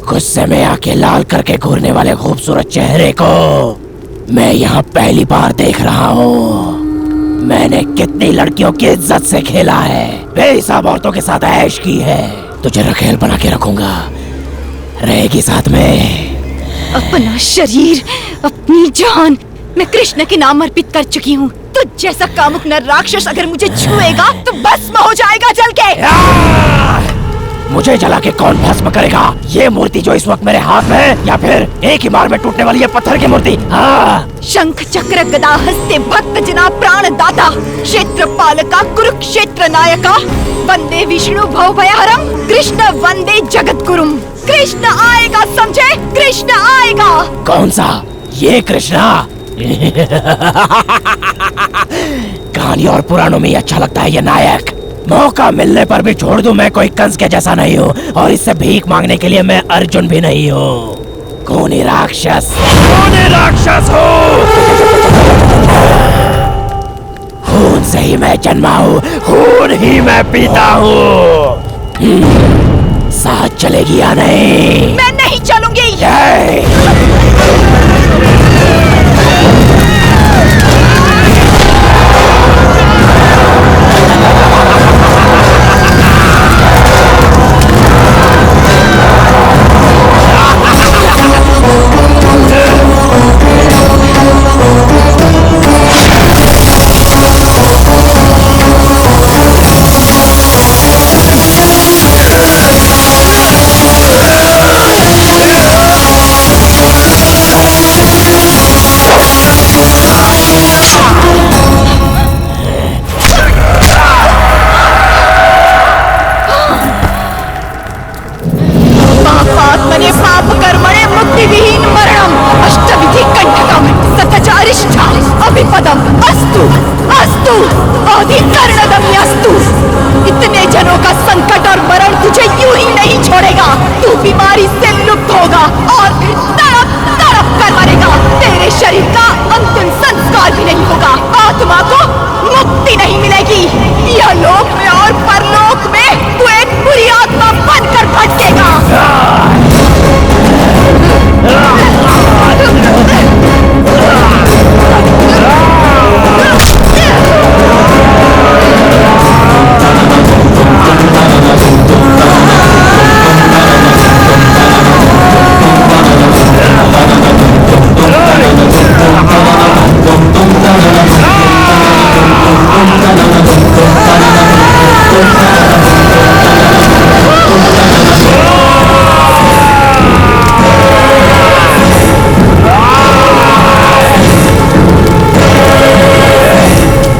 Speaker 13: गुस्से में आके लाल करके घूरने वाले खूबसूरत चेहरे को मैं यहाँ पहली बार देख रहा हूँ। मैंने कितनी लड़कियों की इज्जत से खेला है, बेहिसाब औरतों के साथ ऐश की है। तुझे रखेल बना के रखूंगा, रहेगी साथ में।
Speaker 15: अपना शरीर, अपनी जान मैं कृष्ण के नाम अर्पित कर चुकी हूँ। तुझ जैसा कामुक नर राक्षस अगर मुझे छुएगा तो भस्म हो जाएगा जल के।
Speaker 13: मुझे जला के कौन भस्म करेगा? ये मूर्ति जो इस वक्त मेरे हाथ में है, या फिर एक ही बार में टूटने वाली ये पत्थर की मूर्ति?
Speaker 15: शंख चक्र गदा हस्ते भक्त जना प्राण दाता, क्षेत्र पालका कुरुक्षेत्र नायका, वंदे विष्णु भव भयहरम, कृष्ण वंदे जगत गुरुम। कृष्ण आएगा, समझे? कृष्ण आएगा।
Speaker 13: कौन सा? ये कृष्णा? कहानी और पुराणों में ही अच्छा लगता है ये नायक। मौका मिलने पर भी छोड़ दूं, मैं कोई कंस के जैसा नहीं हूँ, और इससे भीख मांगने के लिए मैं अर्जुन भी नहीं हूँ। खूनी राक्षस, खूनी राक्षस हूँ। खून से ही मैं जन्मा हूँ, खून ही मैं पीता हूँ। साथ चलेगी या नहीं?
Speaker 15: मैं नहीं चलूंगी। पापात्मने पाप कर्मणे मुक्ति विहीन मरणम अष्टविधि कंठकम सतचारिष्ठा अभिपदम अस्तु अस्तु अधिकर्णदम्यस्तु। इतने जनों का संकट और मरण तुझे यूं ही नहीं छोड़ेगा। तू बीमारी से लुप्त होगा और फिर तड़प तड़प कर मरेगा। तेरे शरीर का अंतिम संस्कार भी नहीं होगा। आत्मा को मुक्ति नहीं मिलेगी। यह लोक में और परलोक में तू एक बुरी आत्मा बनकर भटकेगा।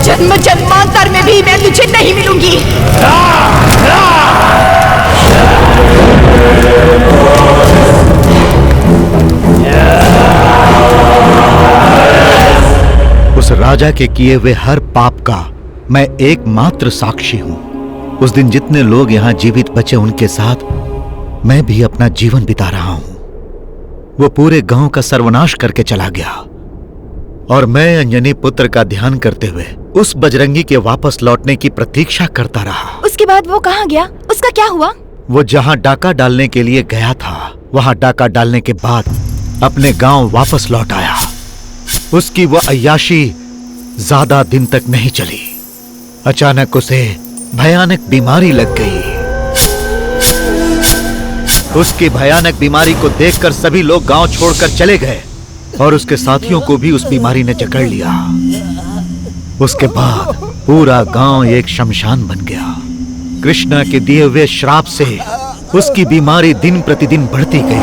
Speaker 15: जन्म जन्मांतर में भी मैं तुझे नहीं मिलूंगी।
Speaker 4: उस राजा के किए हुए हर पाप का मैं एकमात्र साक्षी हूं। उस दिन जितने लोग यहाँ जीवित बचे उनके साथ मैं भी अपना जीवन बिता रहा हूं। वो पूरे गांव का सर्वनाश करके चला गया और मैं अंजनी पुत्र का ध्यान करते हुए उस बजरंगी के वापस लौटने की प्रतीक्षा करता रहा।
Speaker 15: उसके बाद वो कहाँ गया? उसका क्या हुआ?
Speaker 4: वो जहां डाका डालने के लिए गया था वहां डाका डालने के बाद अपने गांव वापस लौट आया। उसकी वो अय्याशी ज्यादा दिन तक नहीं चली। अचानक उसे भयानक बीमारी लग गई। उसकी भयानक बीमारी को देखकर सभी लोग गांव छोड़कर चले गए और उसके साथियों को भी उस बीमारी ने जकड़ लिया। उसके बाद पूरा गांव एक शमशान बन गया। कृष्णा के दिए हुए श्राप से उसकी बीमारी दिन प्रतिदिन बढ़ती गई।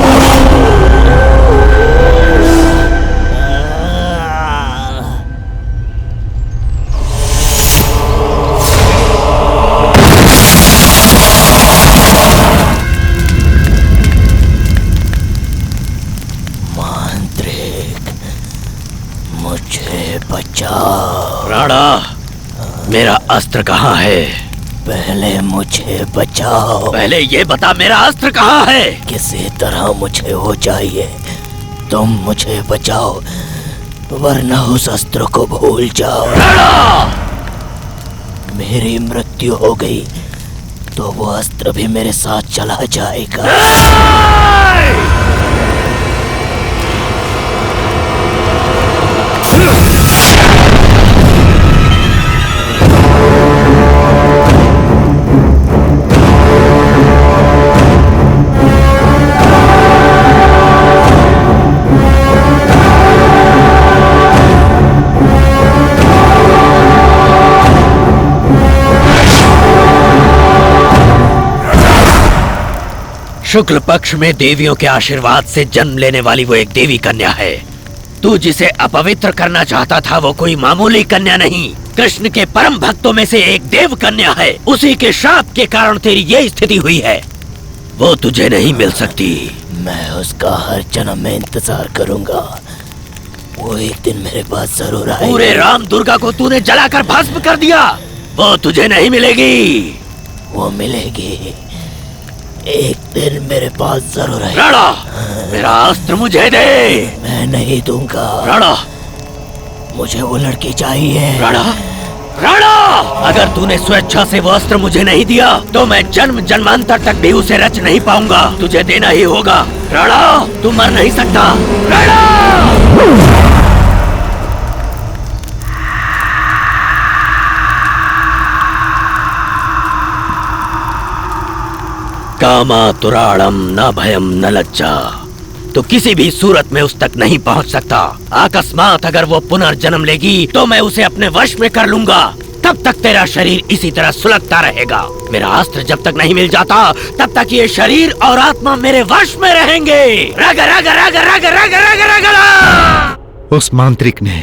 Speaker 13: राणा, मेरा अस्त्र कहाँ है? पहले मुझे बचाओ। पहले ये बता मेरा अस्त्र कहाँ है? किसी तरह मुझे हो चाहिए, तुम मुझे बचाओ वरना उस अस्त्र को भूल जाओ। राणा! मेरी मृत्यु हो गई तो वो अस्त्र भी मेरे साथ चला जाएगा। शुक्ल पक्ष में देवियों के आशीर्वाद से जन्म लेने वाली वो एक देवी कन्या है। तू जिसे अपवित्र करना चाहता था वो कोई मामूली कन्या नहीं, कृष्ण के परम भक्तों में से एक देव कन्या है। उसी के शाप के कारण तेरी ये स्थिति हुई है। वो तुझे नहीं मिल सकती। मैं उसका हर जन्म में इंतजार करूंगा। वो एक दिन मेरे पास जरूर आएगी।
Speaker 12: पूरे राम दुर्गा को तूने जलाकर भस्म कर दिया, वो तुझे नहीं मिलेगी।
Speaker 13: वो मिलेगी, एक दिन मेरे पास जरूर आएगी।
Speaker 12: राणा, मेरा अस्त्र मुझे दे।
Speaker 13: मैं नहीं दूंगा।
Speaker 12: राणा,
Speaker 13: मुझे वो लड़की चाहिए।
Speaker 12: राणा, राणा, अगर तूने स्वेच्छा से वो अस्त्र मुझे नहीं दिया तो मैं जन्म जन्मांतर तक भी उसे रच नहीं पाऊंगा। तुझे देना ही होगा। राणा, तू मर नहीं सकता। राणा! कामातुराणम न भयम न लज्जा। तो किसी भी सूरत में उस तक नहीं पहुंच सकता। अकस्मात अगर वो पुनर्जन्म लेगी तो मैं उसे अपने वश में कर लूंगा। तब तक तेरा शरीर इसी तरह सुलगता रहेगा। मेरा अस्त्र जब तक नहीं मिल जाता तब तक ये शरीर और आत्मा मेरे वश में रहेंगे। रग रग रग रग रग रग रग।
Speaker 4: उस मांत्रिक ने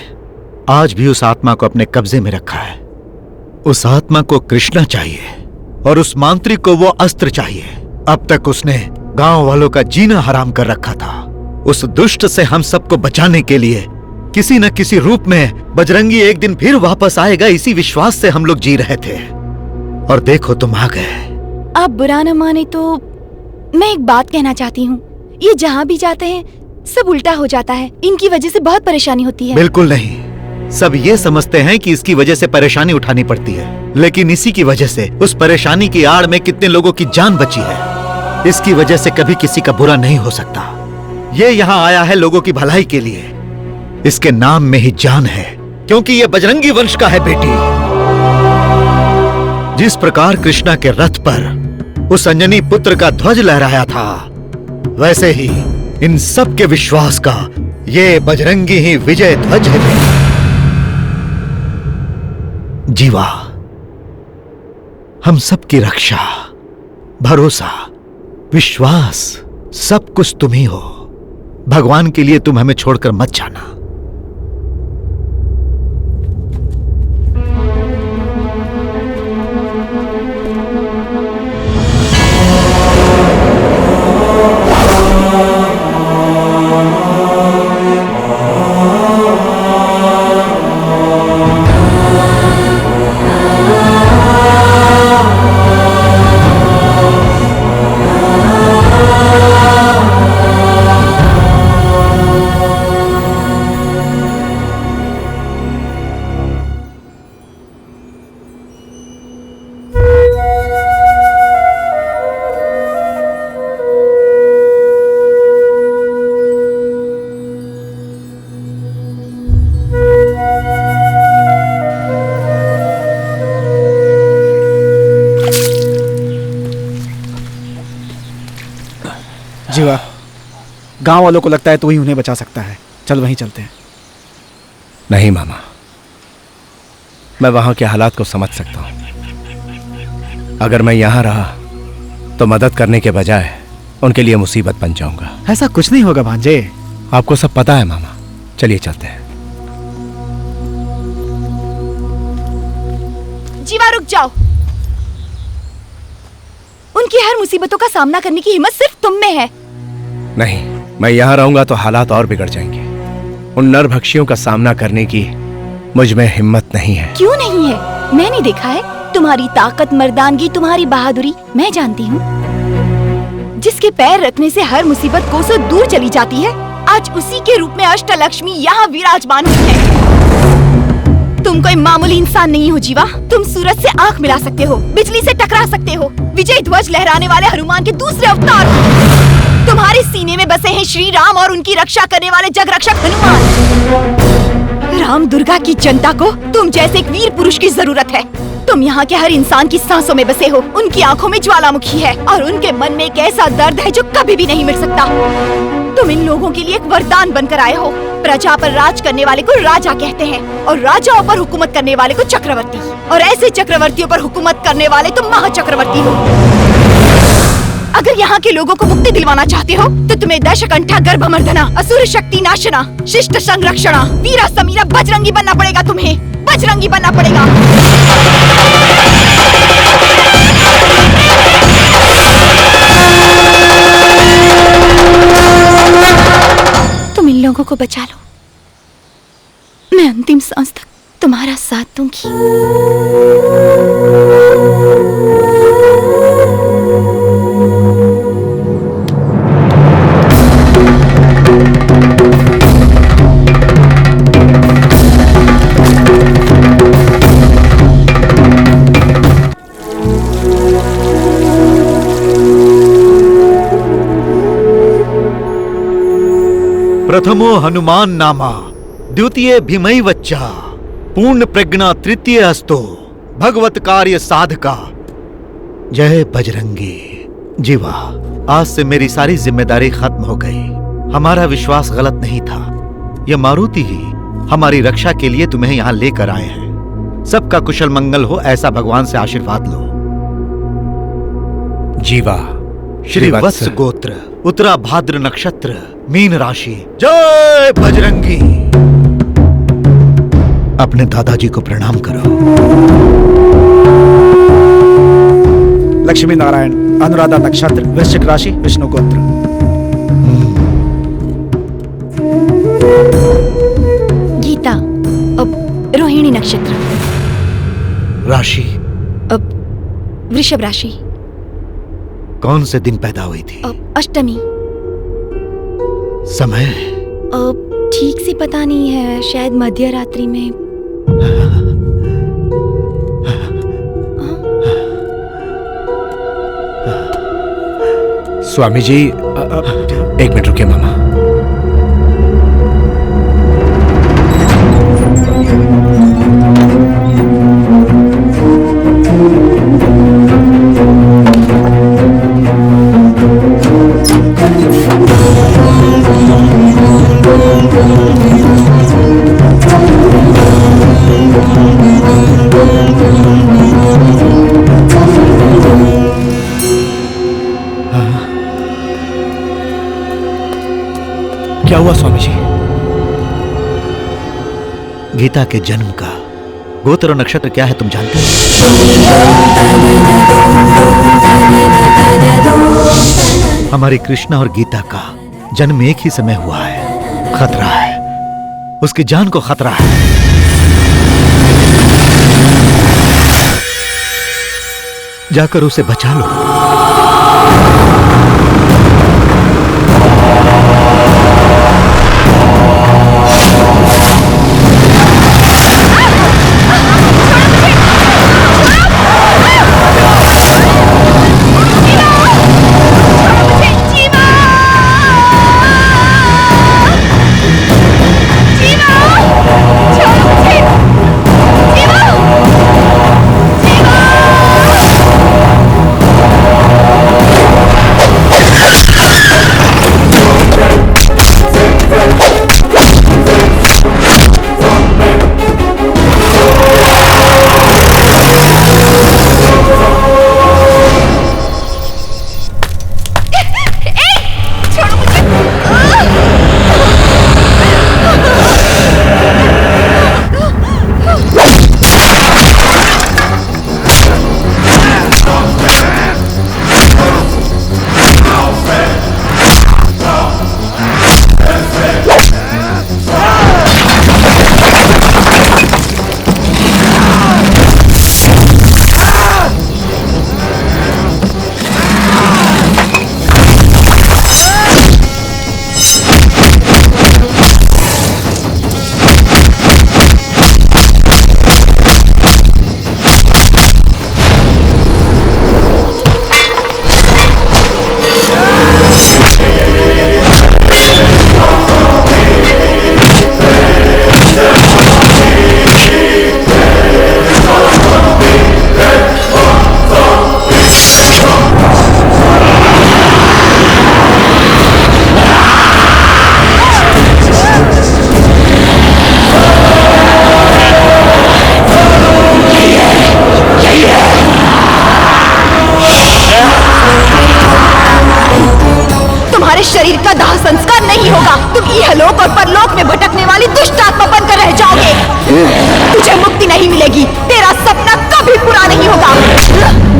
Speaker 4: आज भी उस आत्मा को अपने कब्जे में रखा है। उस आत्मा को कृष्णा चाहिए और उस मांत्रिक को वो अस्त्र चाहिए। अब तक उसने गांव वालों का जीना हराम कर रखा था। उस दुष्ट से हम सबको बचाने के लिए किसी न किसी रूप में बजरंगी एक दिन फिर वापस आएगा, इसी विश्वास से हम लोग जी रहे थे। और देखो तुम आ गए।
Speaker 15: आप बुरा न माने तो मैं एक बात कहना चाहती हूँ। ये जहाँ भी जाते हैं सब उल्टा हो जाता है। इनकी वजह से बहुत परेशानी होती है।
Speaker 4: बिल्कुल नहीं, सब ये समझते हैं कि इसकी वजह से परेशानी उठानी पड़ती है, लेकिन इसी की वजह से उस परेशानी की आड़ में कितने लोगों की जान बची है। इसकी वजह से कभी किसी का बुरा नहीं हो सकता। ये यहाँ आया है लोगों की भलाई के लिए। इसके नाम में ही जान है, क्योंकि ये बजरंगी वंश का है बेटी। जिस प्रकार कृष्णा के रथ पर उस अंजनी पुत्र का ध्वज लहराया था, वैसे ही इन सब के विश्वास का ये बजरंगी ही विजय ध्वज है बेटी। जीवा, हम सबकी रक्षा, भरोसा, विश्वास सब कुछ तुम ही हो। भगवान के लिए तुम हमें छोड़कर मत जाना।
Speaker 3: जीवा, गांव वालों को लगता है तू ही उन्हें बचा सकता है। चल वहीं चलते हैं।
Speaker 10: नहीं मामा, मैं वहां के हालात को समझ सकता हूं। अगर मैं यहां रहा तो मदद करने के बजाय उनके लिए मुसीबत बन जाऊंगा।
Speaker 3: ऐसा कुछ नहीं होगा भांजे।
Speaker 10: आपको सब पता है मामा। चलिए चलते हैं।
Speaker 15: जीवा रुक जाओ। उनकी हर मुसीबतों का सामना करने की हिम्मत सिर्फ तुम में है।
Speaker 10: नहीं, मैं यहाँ रहूंगा तो हालात और बिगड़ जाएंगे। उन नरभक्षियों का सामना करने की मुझ में हिम्मत नहीं है।
Speaker 15: क्यों नहीं है? मैंने देखा है तुम्हारी ताकत, मर्दानगी, तुम्हारी बहादुरी मैं जानती हूँ। जिसके पैर रखने से हर मुसीबत कोसों दूर चली जाती है, आज उसी के रूप में अष्टलक्ष्मी यहाँ विराजमान हुई है। तुम कोई मामूली इंसान नहीं हो जीवा। तुम सूरज से आंख मिला सकते हो, बिजली से टकरा सकते हो, विजय ध्वज लहराने वाले हनुमान के दूसरे अवतार। तुम्हारे सीने में बसे हैं श्री राम और उनकी रक्षा करने वाले जगरक्षक हनुमान। राम दुर्गा की जनता को तुम जैसे एक वीर पुरुष की जरूरत है। तुम यहाँ के हर इंसान की सांसों में बसे हो। उनकी आंखों में ज्वालामुखी है और उनके मन में एक ऐसा दर्द है जो कभी भी नहीं मिट सकता। तुम इन लोगों के लिए एक वरदान बनकर आए हो। प्रजा पर राज करने वाले को राजा कहते हैं और राजाओं पर हुकूमत करने वाले को चक्रवर्ती, और ऐसे चक्रवर्तियों पर हुकूमत करने वाले तुम महाचक्रवर्ती हो। अगर यहाँ के लोगों को मुक्ति दिलवाना चाहते हो तो तुम्हें दशकंठा, गर्भमर्दना, असुर शक्ति नाशना, शिष्ट संरक्षणा, वीरा समीरा बजरंगी बनना पड़ेगा। तुम्हें बजरंगी बनना पड़ेगा। तुम इन लोगों को बचा लो, मैं अंतिम सांस तक तुम्हारा साथ दूंगी।
Speaker 4: प्रथमो हनुमान नामा द्वितीय भीमई वच्चा पूर्ण प्रज्ञा तृतीय अस्तो भगवत कार्य साधका। जय बजरंगी। जीवा, आज से मेरी सारी जिम्मेदारी खत्म हो गई। हमारा विश्वास गलत नहीं था। यह मारुति ही हमारी रक्षा के लिए तुम्हें यहां लेकर आए हैं। सबका कुशल मंगल हो, ऐसा भगवान से आशीर्वाद लो।
Speaker 10: जीवा,
Speaker 4: श्री वत्स गोत्र, उत्तरा भाद्र नक्षत्र, मीन राशि। जय बजरंगी। अपने दादाजी को प्रणाम करो।
Speaker 3: लक्ष्मी नारायण, अनुराधा नक्षत्र, वृश्चिक राशि, विष्णु गोत्र।
Speaker 15: गीता, अब रोहिणी नक्षत्र,
Speaker 4: राशि,
Speaker 15: अब वृषभ राशि।
Speaker 4: कौन से दिन पैदा हुई थी?
Speaker 15: अष्टमी।
Speaker 4: समय?
Speaker 15: ठीक से पता नहीं है, शायद मध्य रात्रि में।
Speaker 10: स्वामी जी, एक मिनट रुकिए मामा। क्या हुआ स्वामी जी?
Speaker 4: गीता के जन्म का गोत्र और नक्षत्र क्या है तुम जानते हो? हमारी कृष्णा और गीता का जन्म एक ही समय हुआ है। खतरा है, उसकी जान को खतरा है। जाकर उसे बचा लो।
Speaker 15: शरीर का दाह संस्कार नहीं होगा। तुम इहलोक और परलोक में भटकने वाली दुष्ट आत्मा बनकर रह जाओगे। तुझे मुक्ति नहीं मिलेगी। तेरा सपना कभी पूरा नहीं होगा।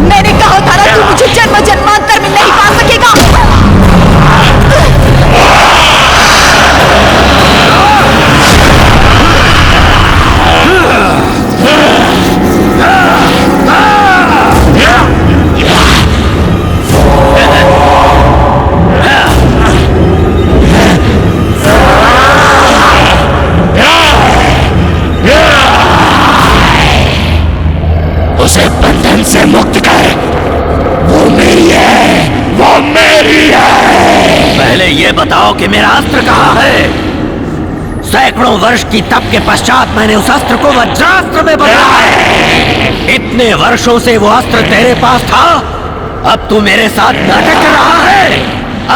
Speaker 15: मैंने कहा था ना, तू मुझे जन्म जन्मांतर में नहीं पा सकेगा।
Speaker 13: बताओ कि मेरा अस्त्र कहाँ है। सैकड़ों वर्ष की तप के पश्चात मैंने उस अस्त्र को वज्रास्त्र में बदला है। इतने वर्षों से वो अस्त्र तेरे पास था, अब तू मेरे साथ नाटक कर रहा है।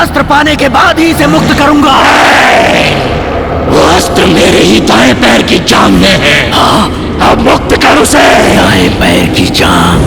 Speaker 13: अस्त्र पाने के बाद ही इसे मुक्त करूंगा।
Speaker 11: वो अस्त्र मेरे ही दाएं पैर की जांघ में है।
Speaker 13: हाँ,
Speaker 11: अब मुक्त कर उसे।
Speaker 13: दाएं पैर की जांघ।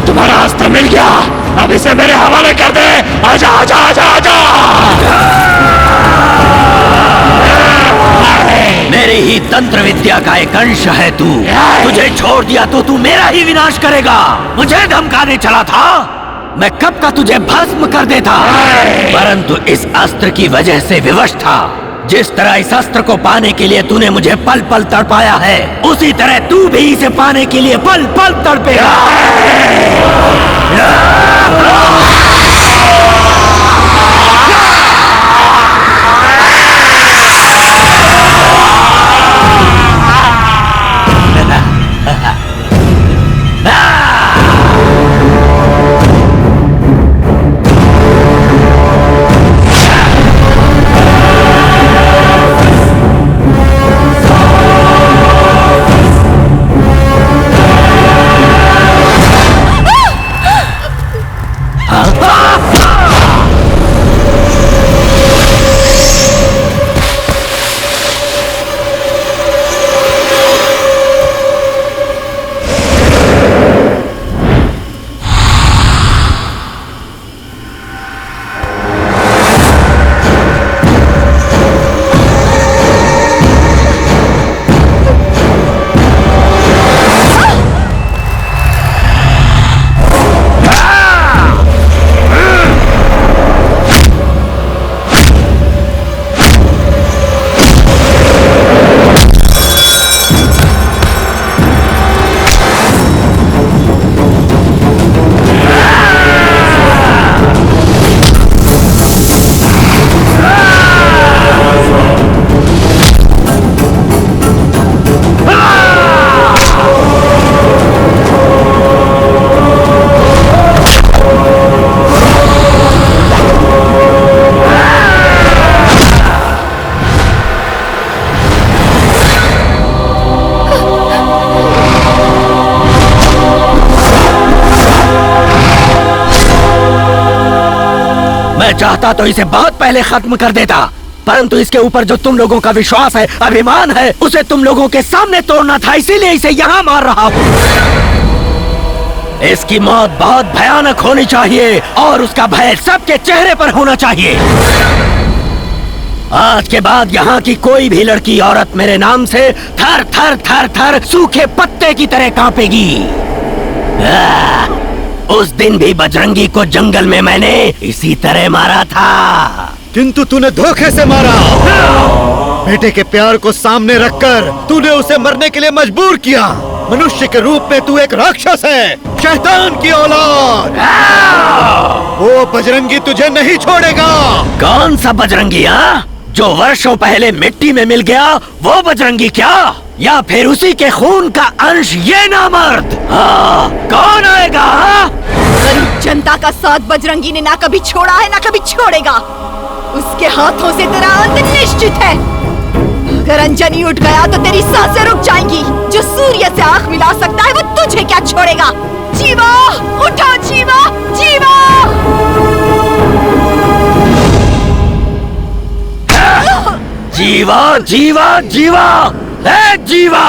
Speaker 11: तुम्हारा अस्त्र मिल गया, अब इसे मेरे हवाले कर दे। आजा आजा आजा आजा।
Speaker 13: मेरी ही तंत्र विद्या का एक अंश है तू। तुझे छोड़ दिया तो तू मेरा ही विनाश करेगा। मुझे धमकाने चला था, मैं कब का तुझे भस्म कर देता, परंतु इस अस्त्र की वजह से विवश था। जिस तरह इस अस्त्र को पाने के लिए तूने मुझे पल पल तड़पाया है, उसी तरह तू भी इसे पाने के लिए पल पल तड़पेगा। मैं चाहता तो इसे बहुत पहले खत्म कर देता, परंतु इसके ऊपर जो तुम लोगों का विश्वास है, अभिमान है, उसे तुम लोगों के सामने तोड़ना था, इसीलिए इसे यहाँ मार रहा हूँ। इसकी मौत बहुत भयानक होनी चाहिए और उसका भय सबके चेहरे पर होना चाहिए। आज के बाद यहाँ की कोई भी लड़की औरत मेरे नाम से थर थर थर थर सूखे पत्ते की तरह कांपेगी। उस दिन भी बजरंगी को जंगल में मैंने इसी तरह मारा था,
Speaker 4: किंतु तूने धोखे से मारा। बेटे के प्यार को सामने रखकर तूने उसे मरने के लिए मजबूर किया। मनुष्य के रूप में तू एक राक्षस है, शैतान की औलाद। वो बजरंगी तुझे नहीं छोड़ेगा।
Speaker 13: कौन सा बजरंगी? जो वर्षों पहले मिट्टी में मिल गया, वो बजरंगी क्या? या फिर उसी के खून का अंश ये नामर्द? कौन आएगा?
Speaker 15: गरीब जनता का साथ बजरंगी ने ना कभी छोड़ा है ना कभी छोड़ेगा। उसके हाथों से तेरा अंत निश्चित है। अगर अंजनी उठ गया तो तेरी सांसें रुक जाएंगी। जो सूर्य से आंख मिला सकता है वो तुझे क्या छोड़ेगा? जीवा, उठो जीवा, जीवा।
Speaker 13: जीवा जीवा जीवा, जीवा।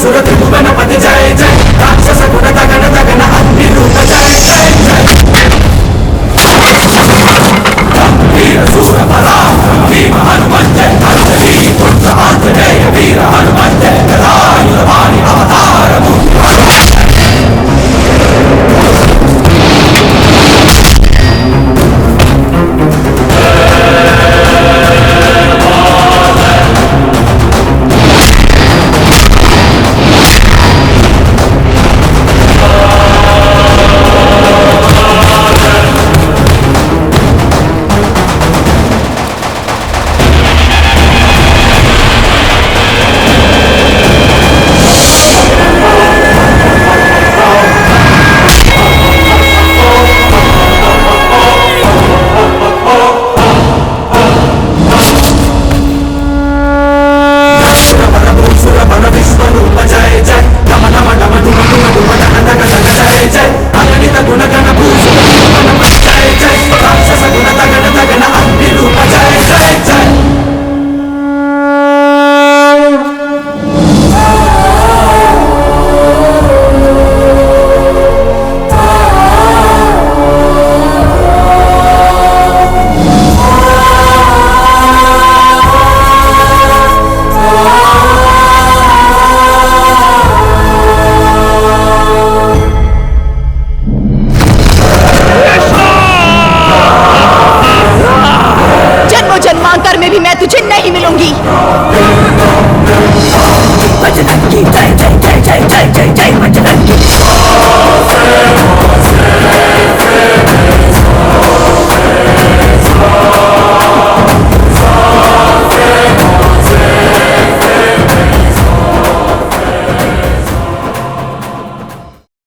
Speaker 11: असुर त्रिभुवनपति जय जय राक्षस